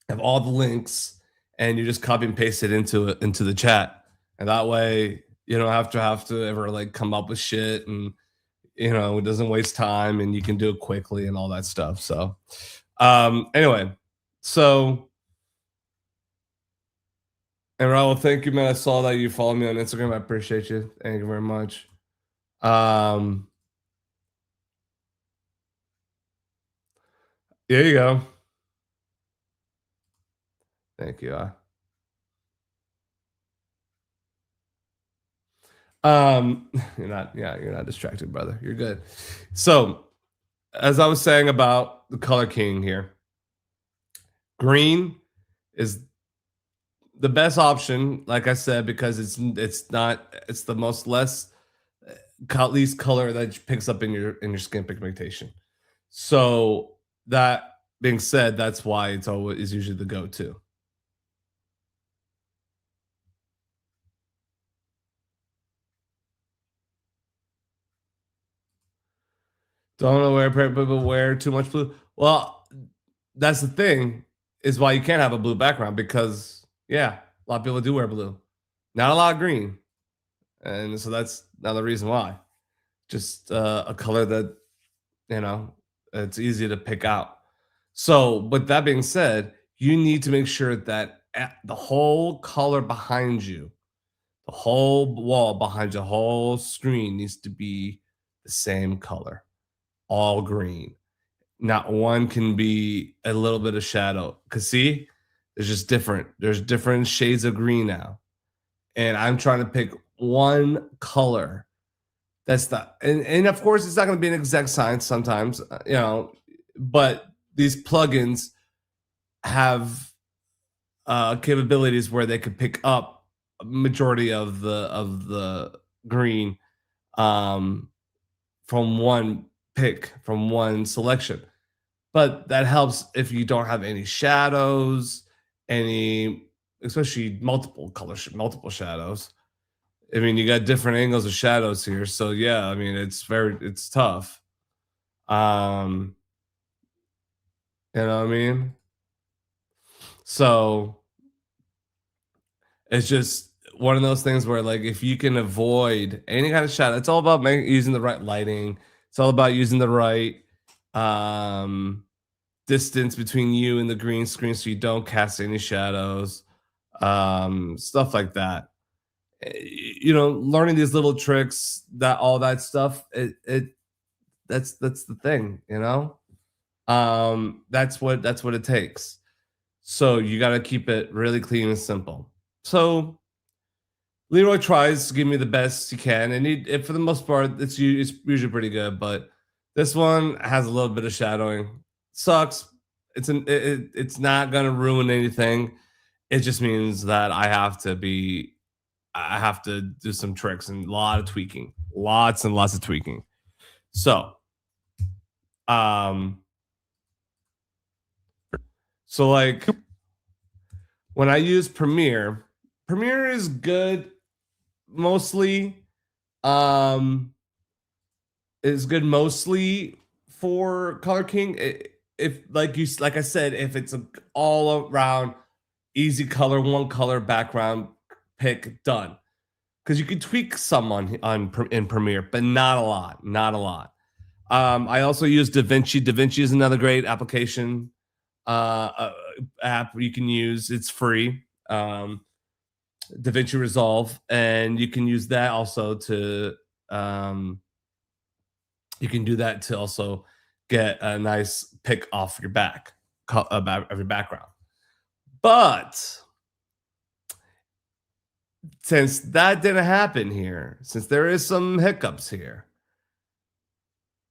have all the links, and you just copy and paste it into the chat, and that way you don't have to ever like come up with shit, and you know it doesn't waste time, and you can do it quickly and all that stuff. So, anyway, so. And Raul, thank you, man. I saw that you followed me on Instagram. I appreciate you. Thank you very much. Here you go. Thank you. You're not distracted, brother. You're good. So, as I was saying about the color king here, green is the best option, like I said, because it's the most least color that picks up in your skin pigmentation. So that being said, that's why it's always usually the go-to. Don't know where people wear too much blue. Well, that's the thing, is why you can't have a blue background, because yeah, a lot of people do wear blue, not a lot of green, and so that's another reason why. Just a color that, you know, it's easy to pick out. So, with that being said, you need to make sure that the whole color behind you, the whole wall behind your whole screen needs to be the same color, all green. Not one can be a little bit of shadow. Because see, there's different shades of green now. And I'm trying to pick one color that's not, and of course it's not going to be an exact science sometimes, you know, but these plugins have capabilities where they could pick up a majority of the green from one selection. But that helps if you don't have any shadows, especially multiple shadows. I mean, you got different angles of shadows here. So yeah, I mean, it's tough. You know what I mean? So it's just one of those things where, like, if you can avoid any kind of shadow, it's all about using the right lighting. It's all about using the right distance between you and the green screen so you don't cast any shadows, stuff like that. You know, learning these little tricks, all that stuff, that's the thing, you know. That's what it takes. So you got to keep it really clean and simple. So Leroy tries to give me the best he can, and for the most part, it's usually pretty good. But this one has a little bit of shadowing. sucks. It's not gonna ruin anything. It just means that I have to do some tricks and a lot of tweaking, lots and lots of tweaking. So, like when I use Premiere is good mostly. Is good mostly for Color King. If like I said, if it's an all around easy color, one color background pick, done. Because you can tweak some in Premiere, but not a lot. I also use DaVinci. DaVinci is another great application app you can use. It's free. DaVinci Resolve, and you can use that also to you can do that to also get a nice pick off your of your background. But since that didn't happen here, since there is some hiccups here,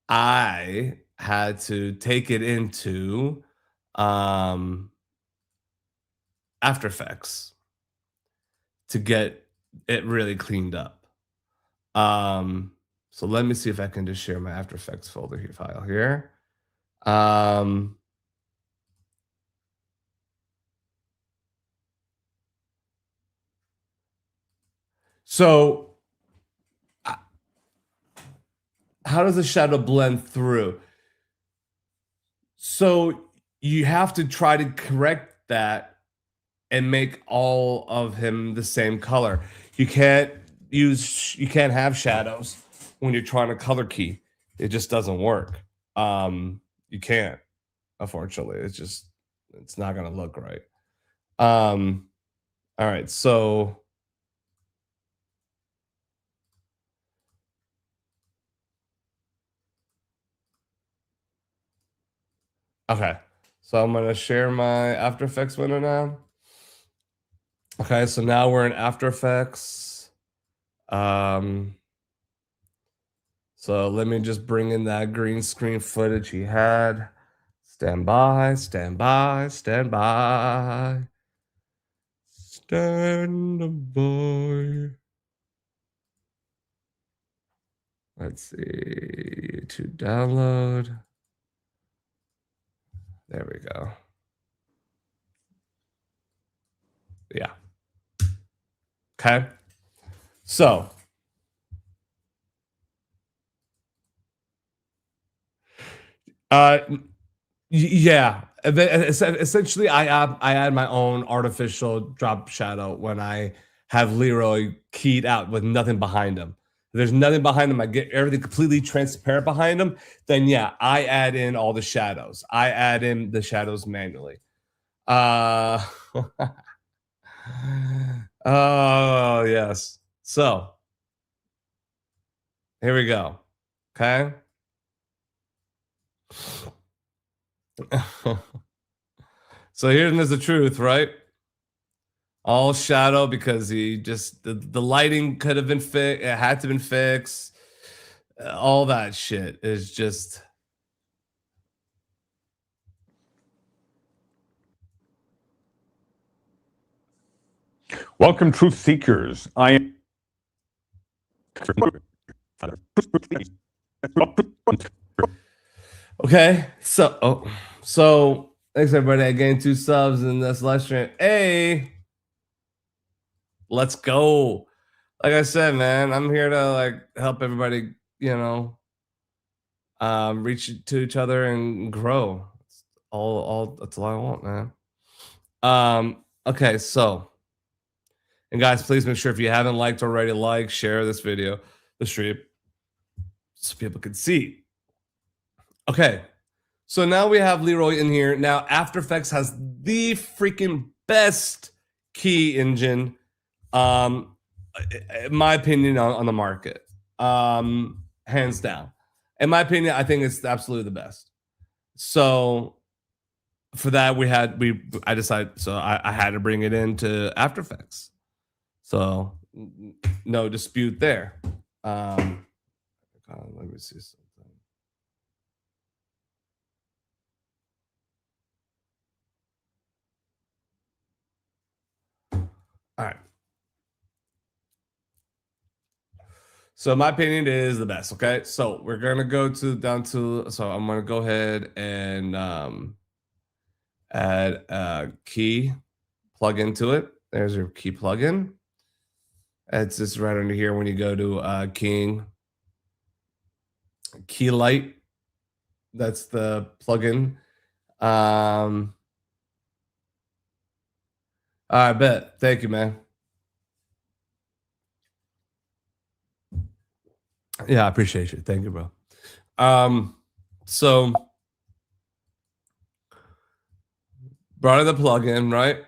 I had to take it into After Effects to get it really cleaned up. So let me see if I can just share my After Effects folder here, file here. So how does the shadow blend through? So you have to try to correct that and make all of him the same color. You can't have shadows when you're trying to color key. It just doesn't work. You can't, unfortunately. It's not gonna look right. All right, so okay, so I'm gonna share my After Effects window now. Okay, so now we're in After Effects. So let me just bring in that green screen footage he had. Stand by, stand by, stand by. Stand by. Let's see, to download. There we go. Yeah. Okay. So yeah. Essentially, I add my own artificial drop shadow when I have Leroy keyed out with nothing behind him. If there's nothing behind him, I get everything completely transparent behind him. Then yeah, I add in all the shadows. I add in the shadows manually. Oh yes. So here we go. Okay. So here's the truth, right? All shadow because he just the lighting could have been fixed. It had to been fixed. All that shit is just. Welcome, truth seekers. I am. Okay, so thanks everybody. I gained 2 subs in this live stream. Hey, let's go. Like I said, man, I'm here to like help everybody, reach to each other and grow. That's all that's all I want, man. Okay, so, and guys, please make sure if you haven't liked already, like, share this video, the stream, so people can see. Okay, so now we have Leroy in here. Now, After Effects has the freaking best key engine, in my opinion, on the market. Hands down. In my opinion, I think it's absolutely the best. So for that, I decided, so I had to bring it into After Effects. So no dispute there. Let me see something. All right. So my opinion is the best. Okay. So we're gonna go down to. So I'm gonna go ahead and add a key plug into it. There's your key plugin. It's just right under here when you go to key light. That's the plugin. I bet. Thank you, man. Yeah, I appreciate you. Thank you, bro. So brought in the plugin, right?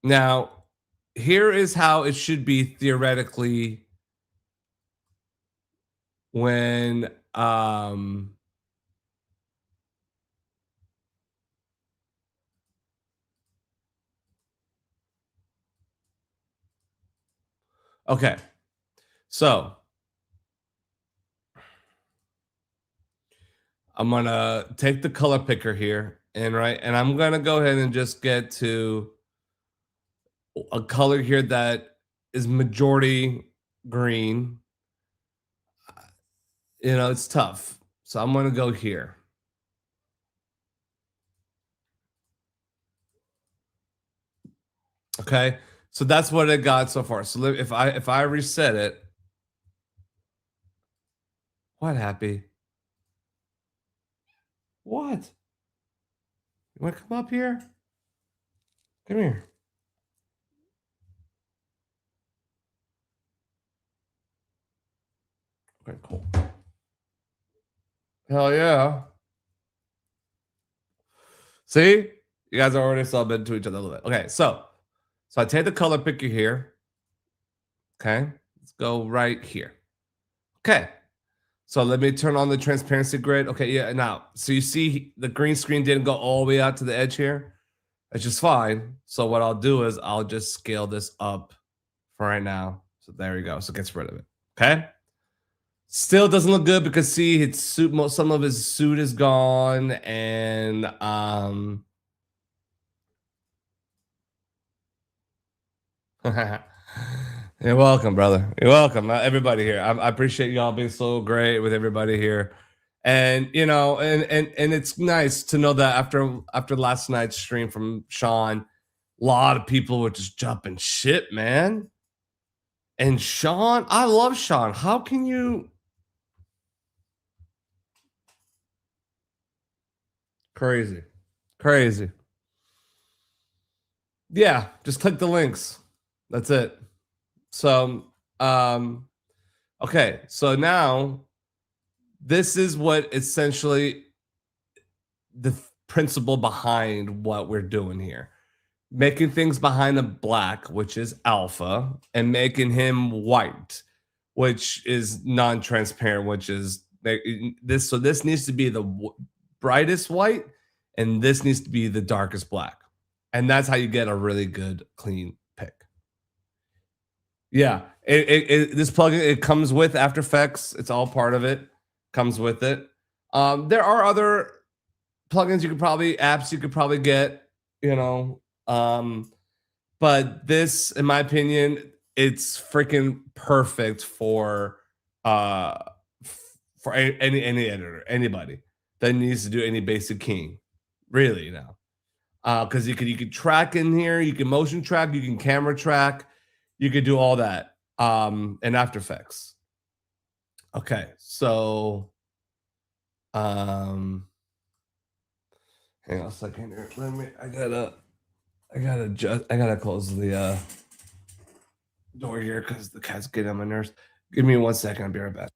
Now, here is how it should be theoretically when okay. So I'm gonna take the color picker here and I'm gonna go ahead and just get to a color here that is majority green. You know, it's tough. So I'm gonna go here. Okay. So that's what it got so far. So if I reset it, what happy? What? You want to come up here? Come here. Okay, cool. Hell yeah. See? You guys are already subbing to each other a little bit. Okay, so I take the color picker here. Okay, let's go right here. Okay, so let me turn on the transparency grid. Okay, yeah, now, so you see the green screen didn't go all the way out to the edge here. That's just fine. So what I'll do is I'll just scale this up for right now. So there we go. So it gets rid of it. Okay. Still doesn't look good because see, his suit, some of his suit is gone, and you're welcome, brother. You're welcome. Everybody here. I appreciate y'all being so great with everybody here. And you know, and it's nice to know that after last night's stream from Sean, a lot of people were just jumping shit, man. And Sean, I love Sean. How can you? Crazy. Crazy. Yeah, just click the links. That's it. So, okay. So now this is what essentially the principle behind what we're doing here. Making things behind the black, which is alpha, and making him white, which is non-transparent, which is this. So this needs to be the brightest white, and this needs to be the darkest black. And that's how you get a really good, clean pick. Yeah, this plugin, it comes with After Effects. It's all part of it. Comes with it. There are other plugins apps you could probably get, you know. But this, in my opinion, it's freaking perfect for any editor, anybody that needs to do any basic keying, really, you know. Because you could track in here, you can motion track, you can camera track, you could do all that in After Effects. Okay, so hang on a second here. I gotta close the door here because the cat's getting on my nerves. Give me 1 second, I'll be right back.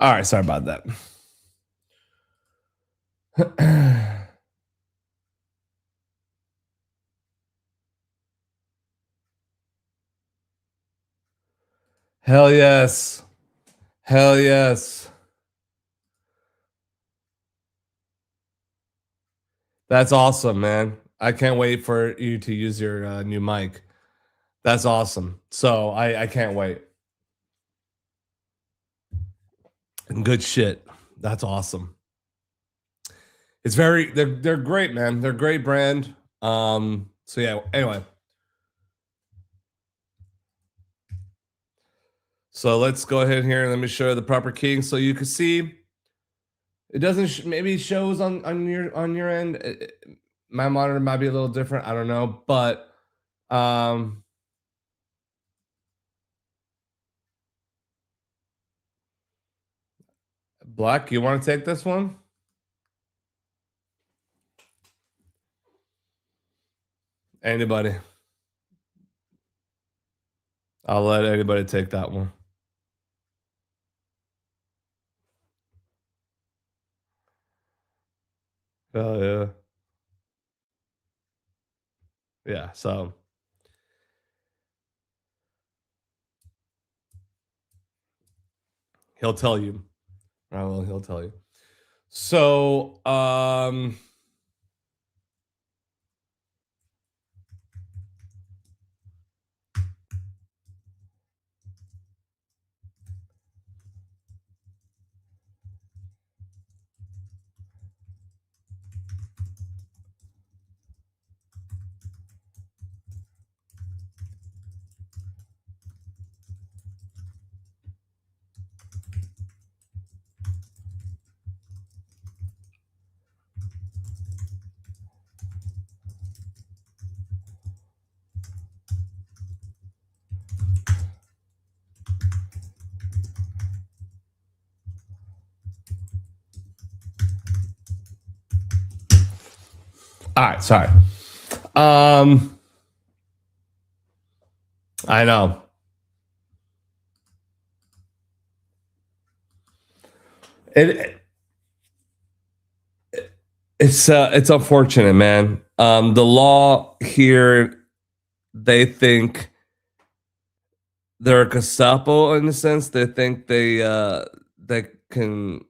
All right, sorry about that. Hell yes. Hell yes. That's awesome, man. I can't wait for you to use your new mic. That's awesome. So I can't wait. Good shit. That's awesome. It's they're great, man. They're a great brand. So yeah, anyway. So let's go ahead here and let me show you the proper keying so you can see. It doesn't maybe shows on your end. My monitor might be a little different. I don't know, but Black, you want to take this one? Anybody? I'll let anybody take that one. Oh yeah. Yeah, so he'll tell you. Well, he'll tell you. So, all right, sorry. I know. It's unfortunate, man. The law here, they think they're a Gestapo in a sense. They think they can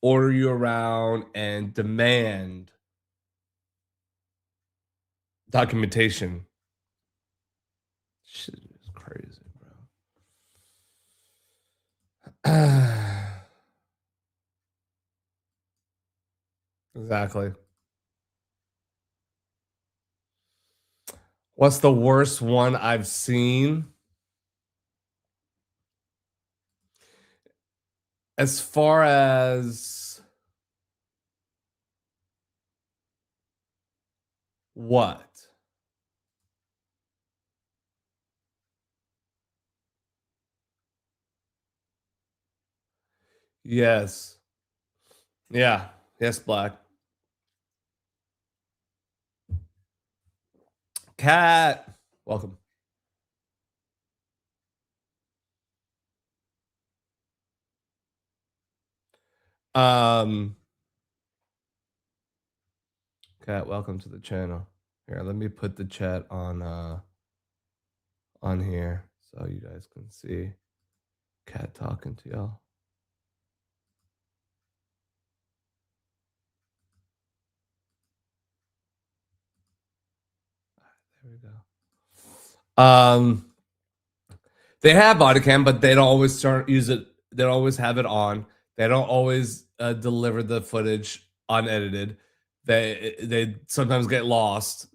order you around and demand documentation. Shit is crazy, bro. Exactly. What's the worst one I've seen? As far as what? Yes. Yeah. Yes, Black. Cat. Welcome. Cat, welcome to the channel. Here, let me put the chat on here so you guys can see Cat talking to y'all. There we go. They have body cam, but they don't always use it. They don't always have it on. They don't always deliver the footage unedited. They sometimes get lost.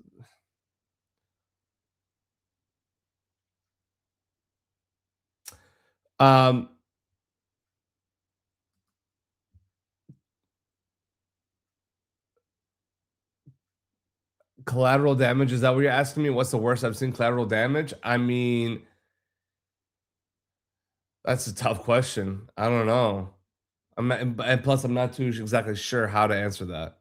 Collateral damage, is that what you're asking me? What's the worst I've seen collateral damage? I mean, that's a tough question. I don't know. And plus, I'm not too exactly sure how to answer that.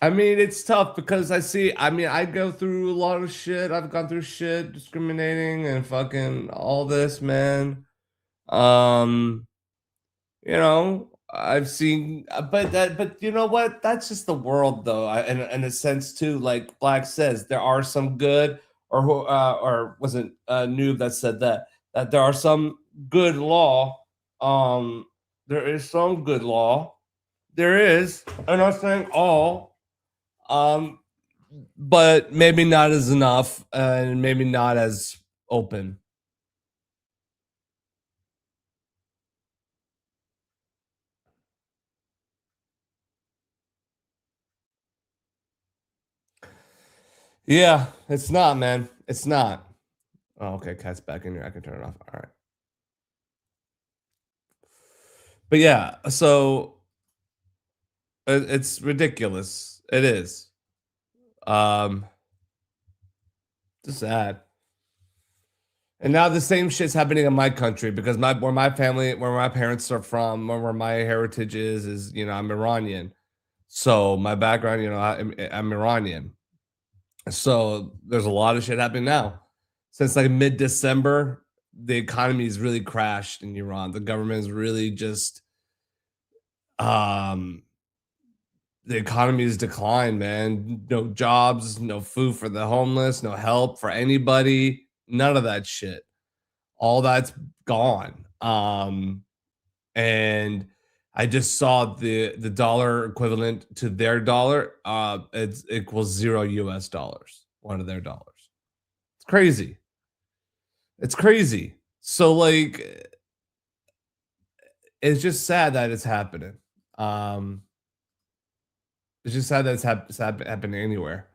I mean, it's tough because I go through a lot of shit. I've gone through shit, discriminating and fucking all this, man. Um, I've seen, but you know what? That's just the world, though. In a sense, too. Like Black says, there are some good, or was it Noob that said that there are some good law. There is some good law. There is. I'm not saying all. But maybe not as enough, and maybe not as open. Yeah, it's not, man. It's not. Oh, okay, cat's back in here. I can turn it off. All right. But yeah, so it's ridiculous. It is. Just sad. And now the same shit's happening in my country because where my family, where my parents are from, where my heritage is I'm Iranian. So my background, I'm Iranian. So there's a lot of shit happening now. Since like mid-December, the economy has really crashed in Iran. The government is really just the economy has declined, man. No jobs, no food for the homeless, no help for anybody, none of that shit. All that's gone. And I just saw the dollar equivalent to their dollar. It's equals $0 US, one of their dollars. It's crazy. It's crazy. So like, it's just sad that it's happening. It's just sad that it's happening anywhere.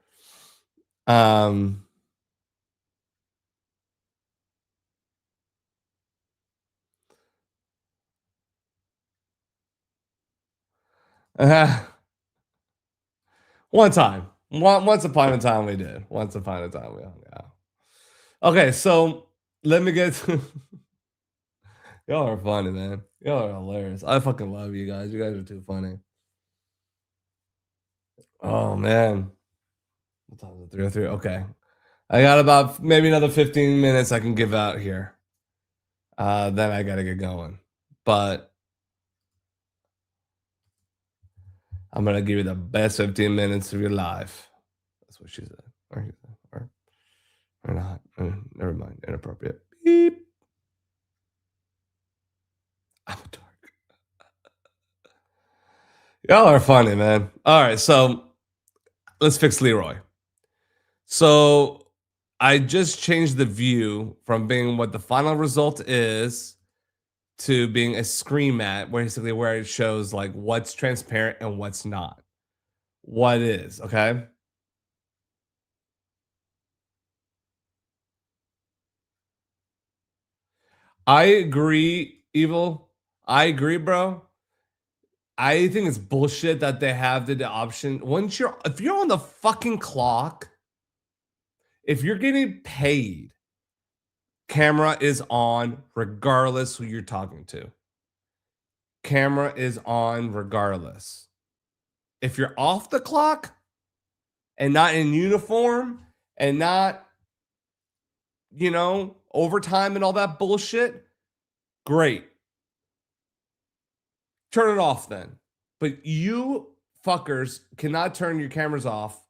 One time. Once upon a time we did. Once upon a time we hung out. Okay, so let me get to y'all are funny, man. Y'all are hilarious. I fucking love you guys. You guys are too funny. Oh man. What time is it? 3:03. Okay. I got about maybe another 15 minutes I can give out here. Then I gotta get going. But I'm gonna give you the best 15 minutes of your life. That's what she said. Or not. Never mind. Inappropriate. Beep. I'm a dork. Y'all are funny, man. All right, so let's fix Leroy. So I just changed the view from being what the final result is to being a screen mat, basically where it shows like what's transparent and what's not. What is, okay? I agree, Evil. I agree, bro. I think it's bullshit that they have the option. If you're on the fucking clock, if you're getting paid, camera is on regardless who you're talking to. Camera is on regardless. If you're off the clock and not in uniform and not, overtime and all that bullshit, great. Turn it off then. But you fuckers cannot turn your cameras off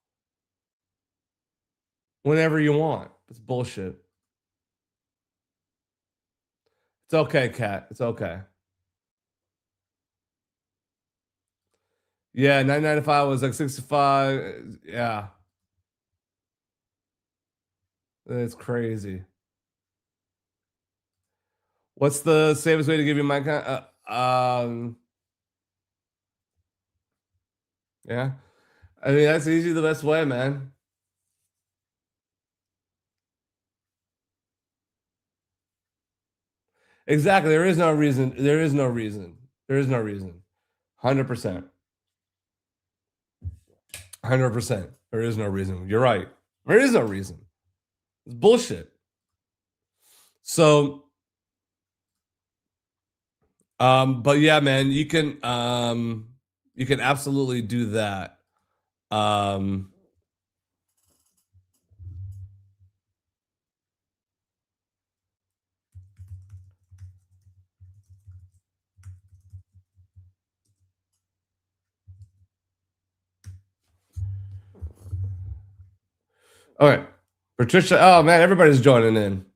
whenever you want. It's bullshit. It's okay, Kat. It's okay. Yeah, 995 was like 65. Yeah. It's crazy. What's the safest way to give you my yeah. I mean, that's easy the best way, man. Exactly. There is no reason. There is no reason. There is no reason. 100%. 100%. There is no reason. You're right. There is no reason. It's bullshit. So, but yeah, man, you can absolutely do that. Um, okay, Patricia. Oh man, everybody's joining in.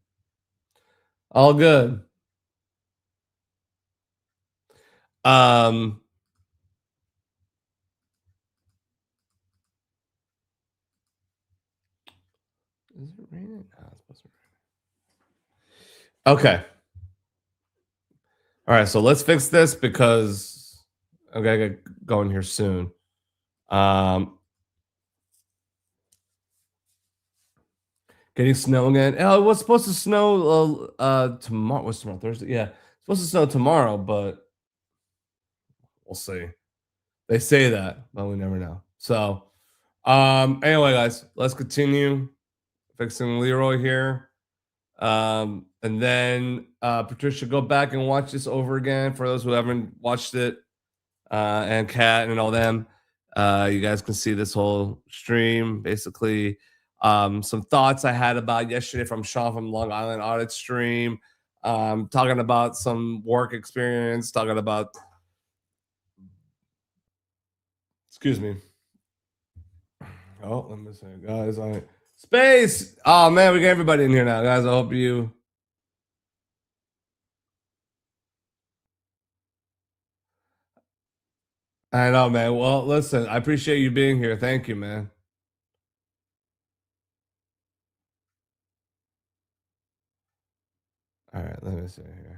All good. Is it raining? No, it's supposed to rain. Okay. All right, so let's fix this because I'm gonna get going here soon. Getting snow again. Oh, it was supposed to snow tomorrow. What's tomorrow? Thursday? Yeah. It's supposed to snow tomorrow, but we'll see. They say that, but we never know. So anyway, guys, let's continue fixing Leroy here. And then Patricia, go back and watch this over again for those who haven't watched it. And Kat and all them. You guys can see this whole stream. Basically, some thoughts I had about yesterday from Sean from Long Island Audit Stream. Talking about some work experience, talking about, excuse me. Oh, let me see, guys. Space. Oh man, we got everybody in here now, guys. I hope you. I know, man. Well, listen, I appreciate you being here. Thank you, man. All right, let me see here.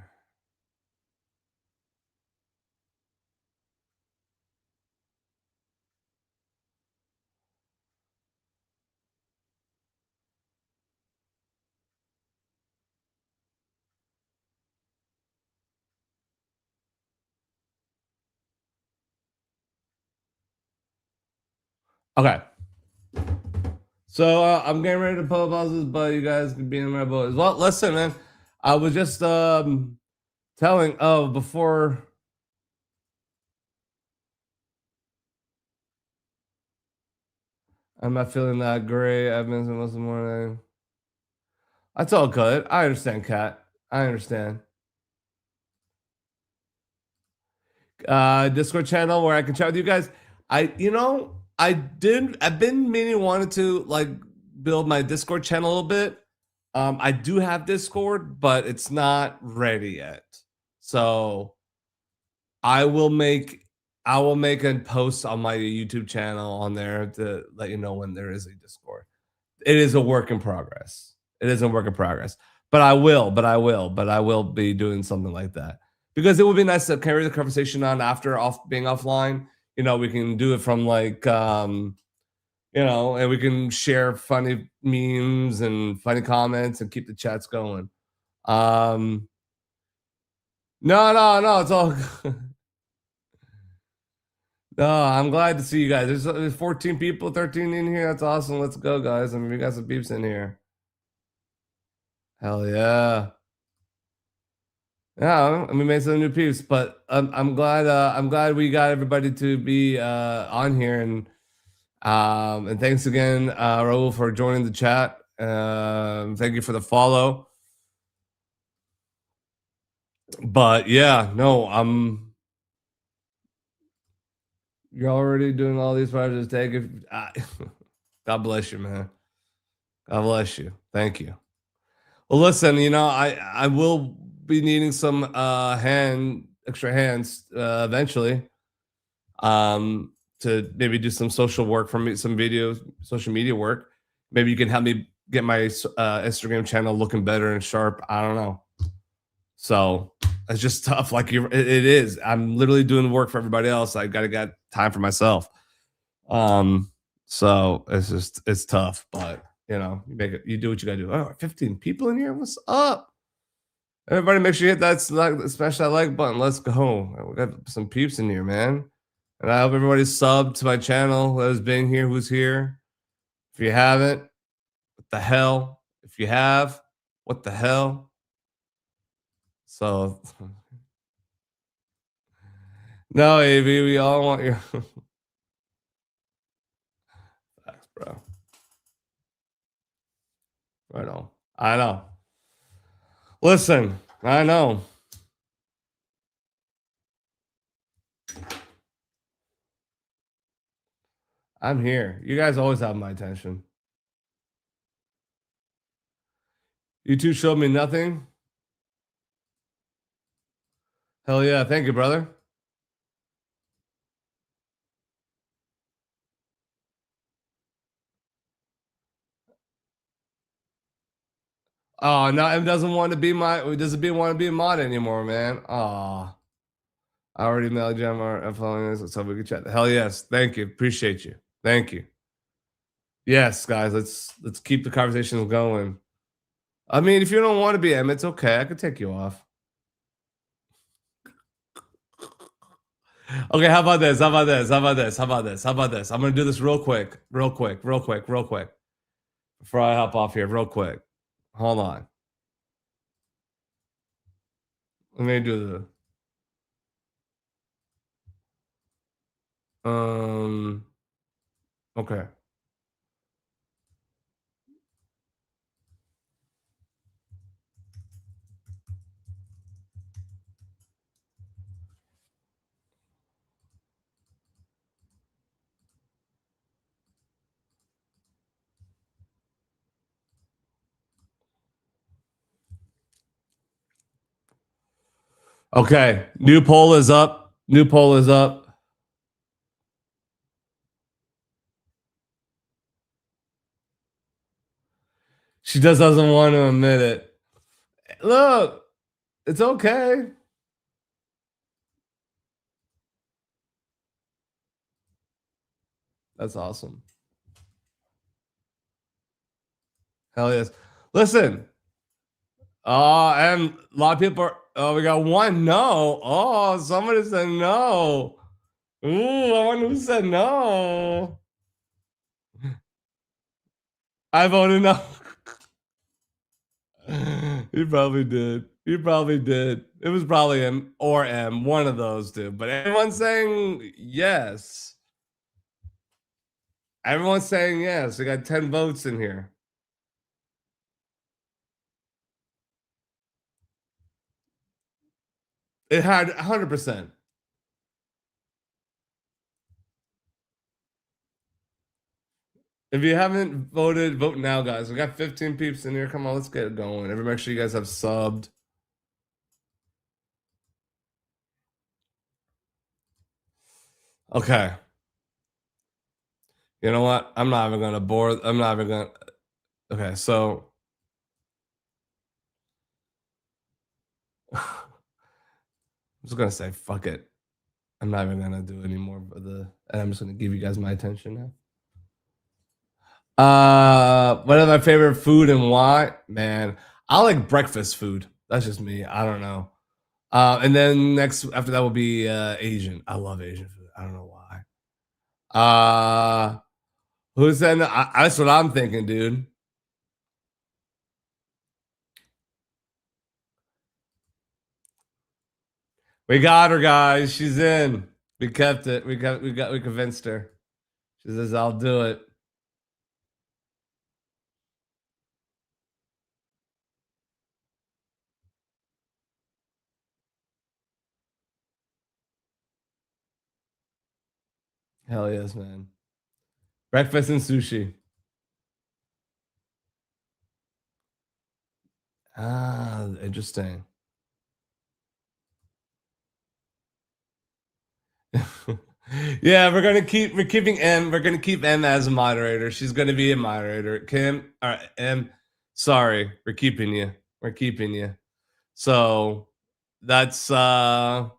Okay. So I'm getting ready to pull pauses, but you guys can be in my boat as well. Listen, man, I was just telling. Oh, before. I'm not feeling that great. I've been most of the morning. That's all good. I understand, Kat. I understand. Discord channel where I can chat with you guys. I've been meaning wanted to like build my Discord channel a little bit. I do have Discord, but it's not ready yet. So I will make a post on my YouTube channel on there to let you know when there is a Discord. It is a work in progress. But I will be doing something like that. Because it would be nice to carry the conversation on after being offline. You know, we can do it from like and we can share funny memes and funny comments and keep the chats going. No, it's all No, I'm glad to see you guys. There's 14 people, 13 in here. That's awesome. Let's go, guys. I mean, we got some peeps in here. Hell yeah. Yeah, we made some new peeps, but I'm glad we got everybody to be on here, and thanks again, Raul, for joining the chat. Thank you for the follow. But yeah, no, you're already doing all these projects. Take it. God bless you, man. God bless you. Thank you. Well, listen, I will be needing some extra hands eventually, to maybe do some social work for me, some videos, social media work. Maybe you can help me get my Instagram channel looking better and sharp. I don't know. So it's just tough. Like it is. I'm literally doing the work for everybody else. I gotta get time for myself. So it's tough, but you do what you gotta do. Oh, 15 people in here. What's up? Everybody, make sure you hit smash that like button. Let's go. We got some peeps in here, man. And I hope everybody's subbed to my channel that has been here, who's here. If you haven't, what the hell? If you have, what the hell? So, no, AV, we all want your. Right on. I know. Listen, I know. I'm here. You guys always have my attention. You two showed me nothing. Hell yeah. Thank you, brother. Oh, no, it doesn't want to be want to be a mod anymore, man. Oh, I already mailed you my following this so we can chat. Hell yes. Thank you. Appreciate you. Thank you. Yes, guys, let's keep the conversations going. I mean, if you don't want to be M, it's okay. I could take you off. Okay, how about this? I'm gonna do this real quick. Before I hop off here, real quick. Hold on. Let me do the okay. Okay. New poll is up. She just doesn't want to admit it. Look, it's okay. That's awesome. Hell yes. Listen. And a lot of people are, oh, we got one no. Oh, somebody said no. Ooh, I wonder who said no. I voted no. You probably did. It was probably M or M, one of those two. But everyone's saying yes. Everyone's saying yes. We got 10 votes in here. It had 100%. If you haven't voted, vote now, guys. We got 15 peeps in here. Come on, let's get it going. Everybody, make sure you guys have subbed. Okay. You know what? I'm not even gonna bore. I'm not even gonna. Okay, so I'm just gonna say fuck it. I'm not even gonna do any more of the. And I'm just gonna give you guys my attention now. What is my favorite food and why? Man, I like breakfast food. That's just me. I don't know. And then next after that will be Asian. I love Asian food. I don't know why. Who said no? That's what I'm thinking, dude. We got her, guys. She's in. We kept it. We convinced her. She says, I'll do it. Hell yes, man. Breakfast and sushi. Ah, interesting. Yeah, we're keeping M. We're gonna keep M as a moderator. She's gonna be a moderator. Kim, all right, M. Sorry, we're keeping you. So that's M.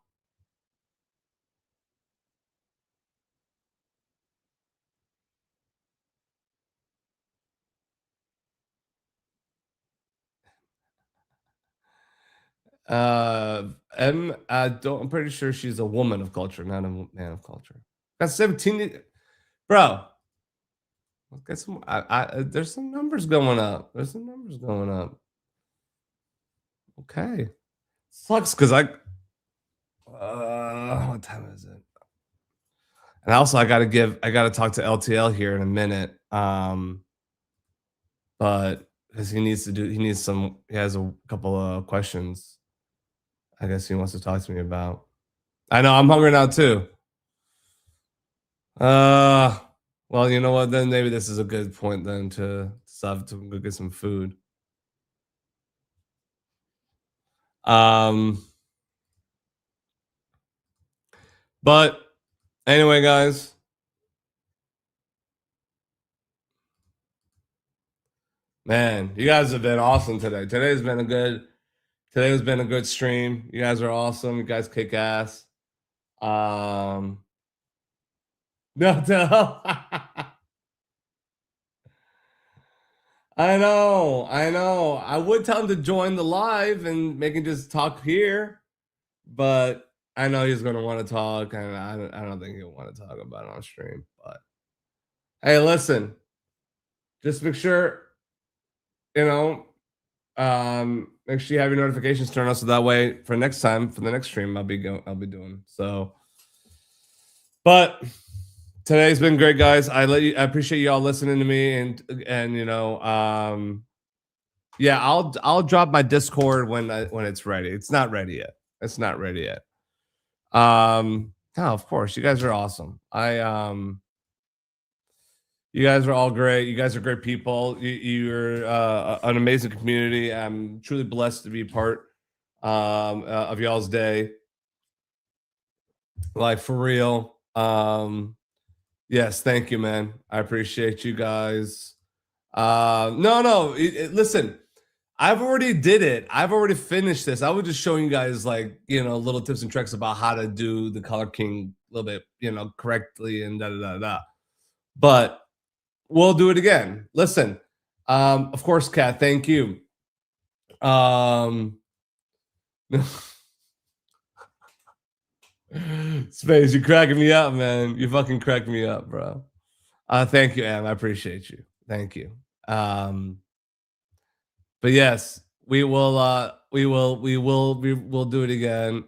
I'm pretty sure she's a woman of culture, not a man of culture. That's 17, bro. Get some. There's some numbers going up. Okay, sucks because what time is it? And also, I gotta talk to LTL here in a minute. But because he needs he has a couple of questions. I guess he wants to talk to me about. I know I'm hungry now too. Well, you know what? Then maybe this is a good point then to stop to go get some food. But anyway, guys. Man, you guys have been awesome today. Today has been a good stream. You guys are awesome. You guys kick ass. No, no. I know. I would tell him to join the live and make him just talk here, but I know he's gonna want to talk, and I don't think he'll want to talk about it on stream. But hey, listen, just make sure make sure you have your notifications turned on so that way for next time for the next stream I'll be doing so. But today's been great, guys. I appreciate you all listening to me, and yeah, I'll drop my Discord when it's ready. It's not ready yet. No, of course, you guys are awesome. You guys are all great. You guys are great people. You're an amazing community. I'm truly blessed to be part of y'all's day. Like, for real. Yes, thank you, man. I appreciate you guys. Listen, I've already did it. I've already finished this. I was just showing you guys, like, little tips and tricks about how to do the Color King a little bit, correctly and da. But we'll do it again. Listen, of course, Kat, thank you. Space, you're cracking me up, man. You fucking cracked me up, bro. Thank you, Em. I appreciate you. Thank you. But yes, we'll do it again.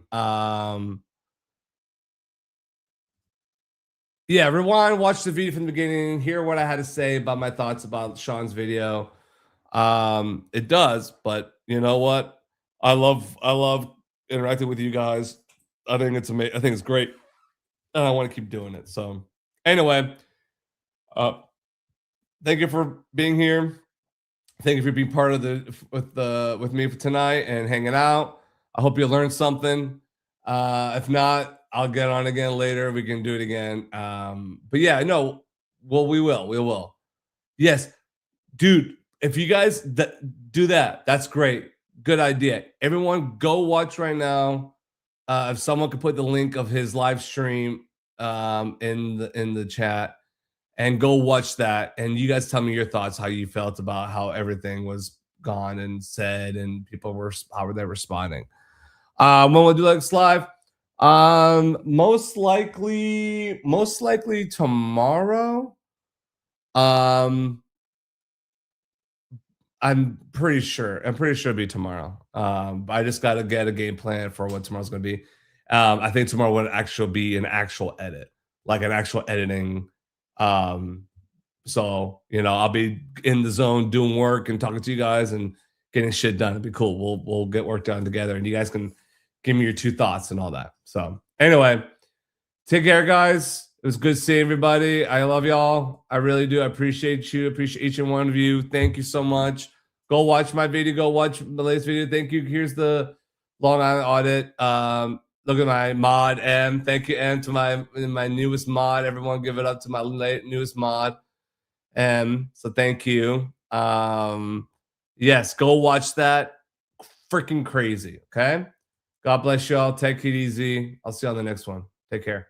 Yeah, rewind, watch the video from the beginning, hear what I had to say about my thoughts about Sean's video. It does, but you know what? I love interacting with you guys. I think it's amazing. I think it's great, and I want to keep doing it. So, anyway, thank you for being here. Thank you for being part of with me for tonight and hanging out. I hope you learned something. If not, I'll get on again later. We can do it again. But yeah, no, well, we will. Yes, dude. If you guys do that, that's great. Good idea. Everyone, go watch right now. If someone could put the link of his live stream in the chat, and go watch that. And you guys tell me your thoughts, how you felt about how everything was gone and said, and how were they responding. When we'll do this live, most likely tomorrow. I'm pretty sure it'll be tomorrow. I just got to get a game plan for what tomorrow's going to be. I think tomorrow would actually be an actual edit, like an actual editing. So I'll be in the zone doing work and talking to you guys and getting shit done. It'd be cool. We'll get work done together, and you guys can give me your 2 thoughts and all that. So anyway, take care, guys. It was good seeing everybody. I love y'all. I really do. I appreciate you. Appreciate each and one of you. Thank you so much. Go watch my video. Go watch the latest video. Thank you. Here's the Long Island audit. Look at my mod, M. Thank you, M, to my newest mod. Everyone give it up to my newest mod, M. So thank you. Yes, go watch that. Freaking crazy, okay? God bless y'all. Take it easy. I'll see you on the next one. Take care.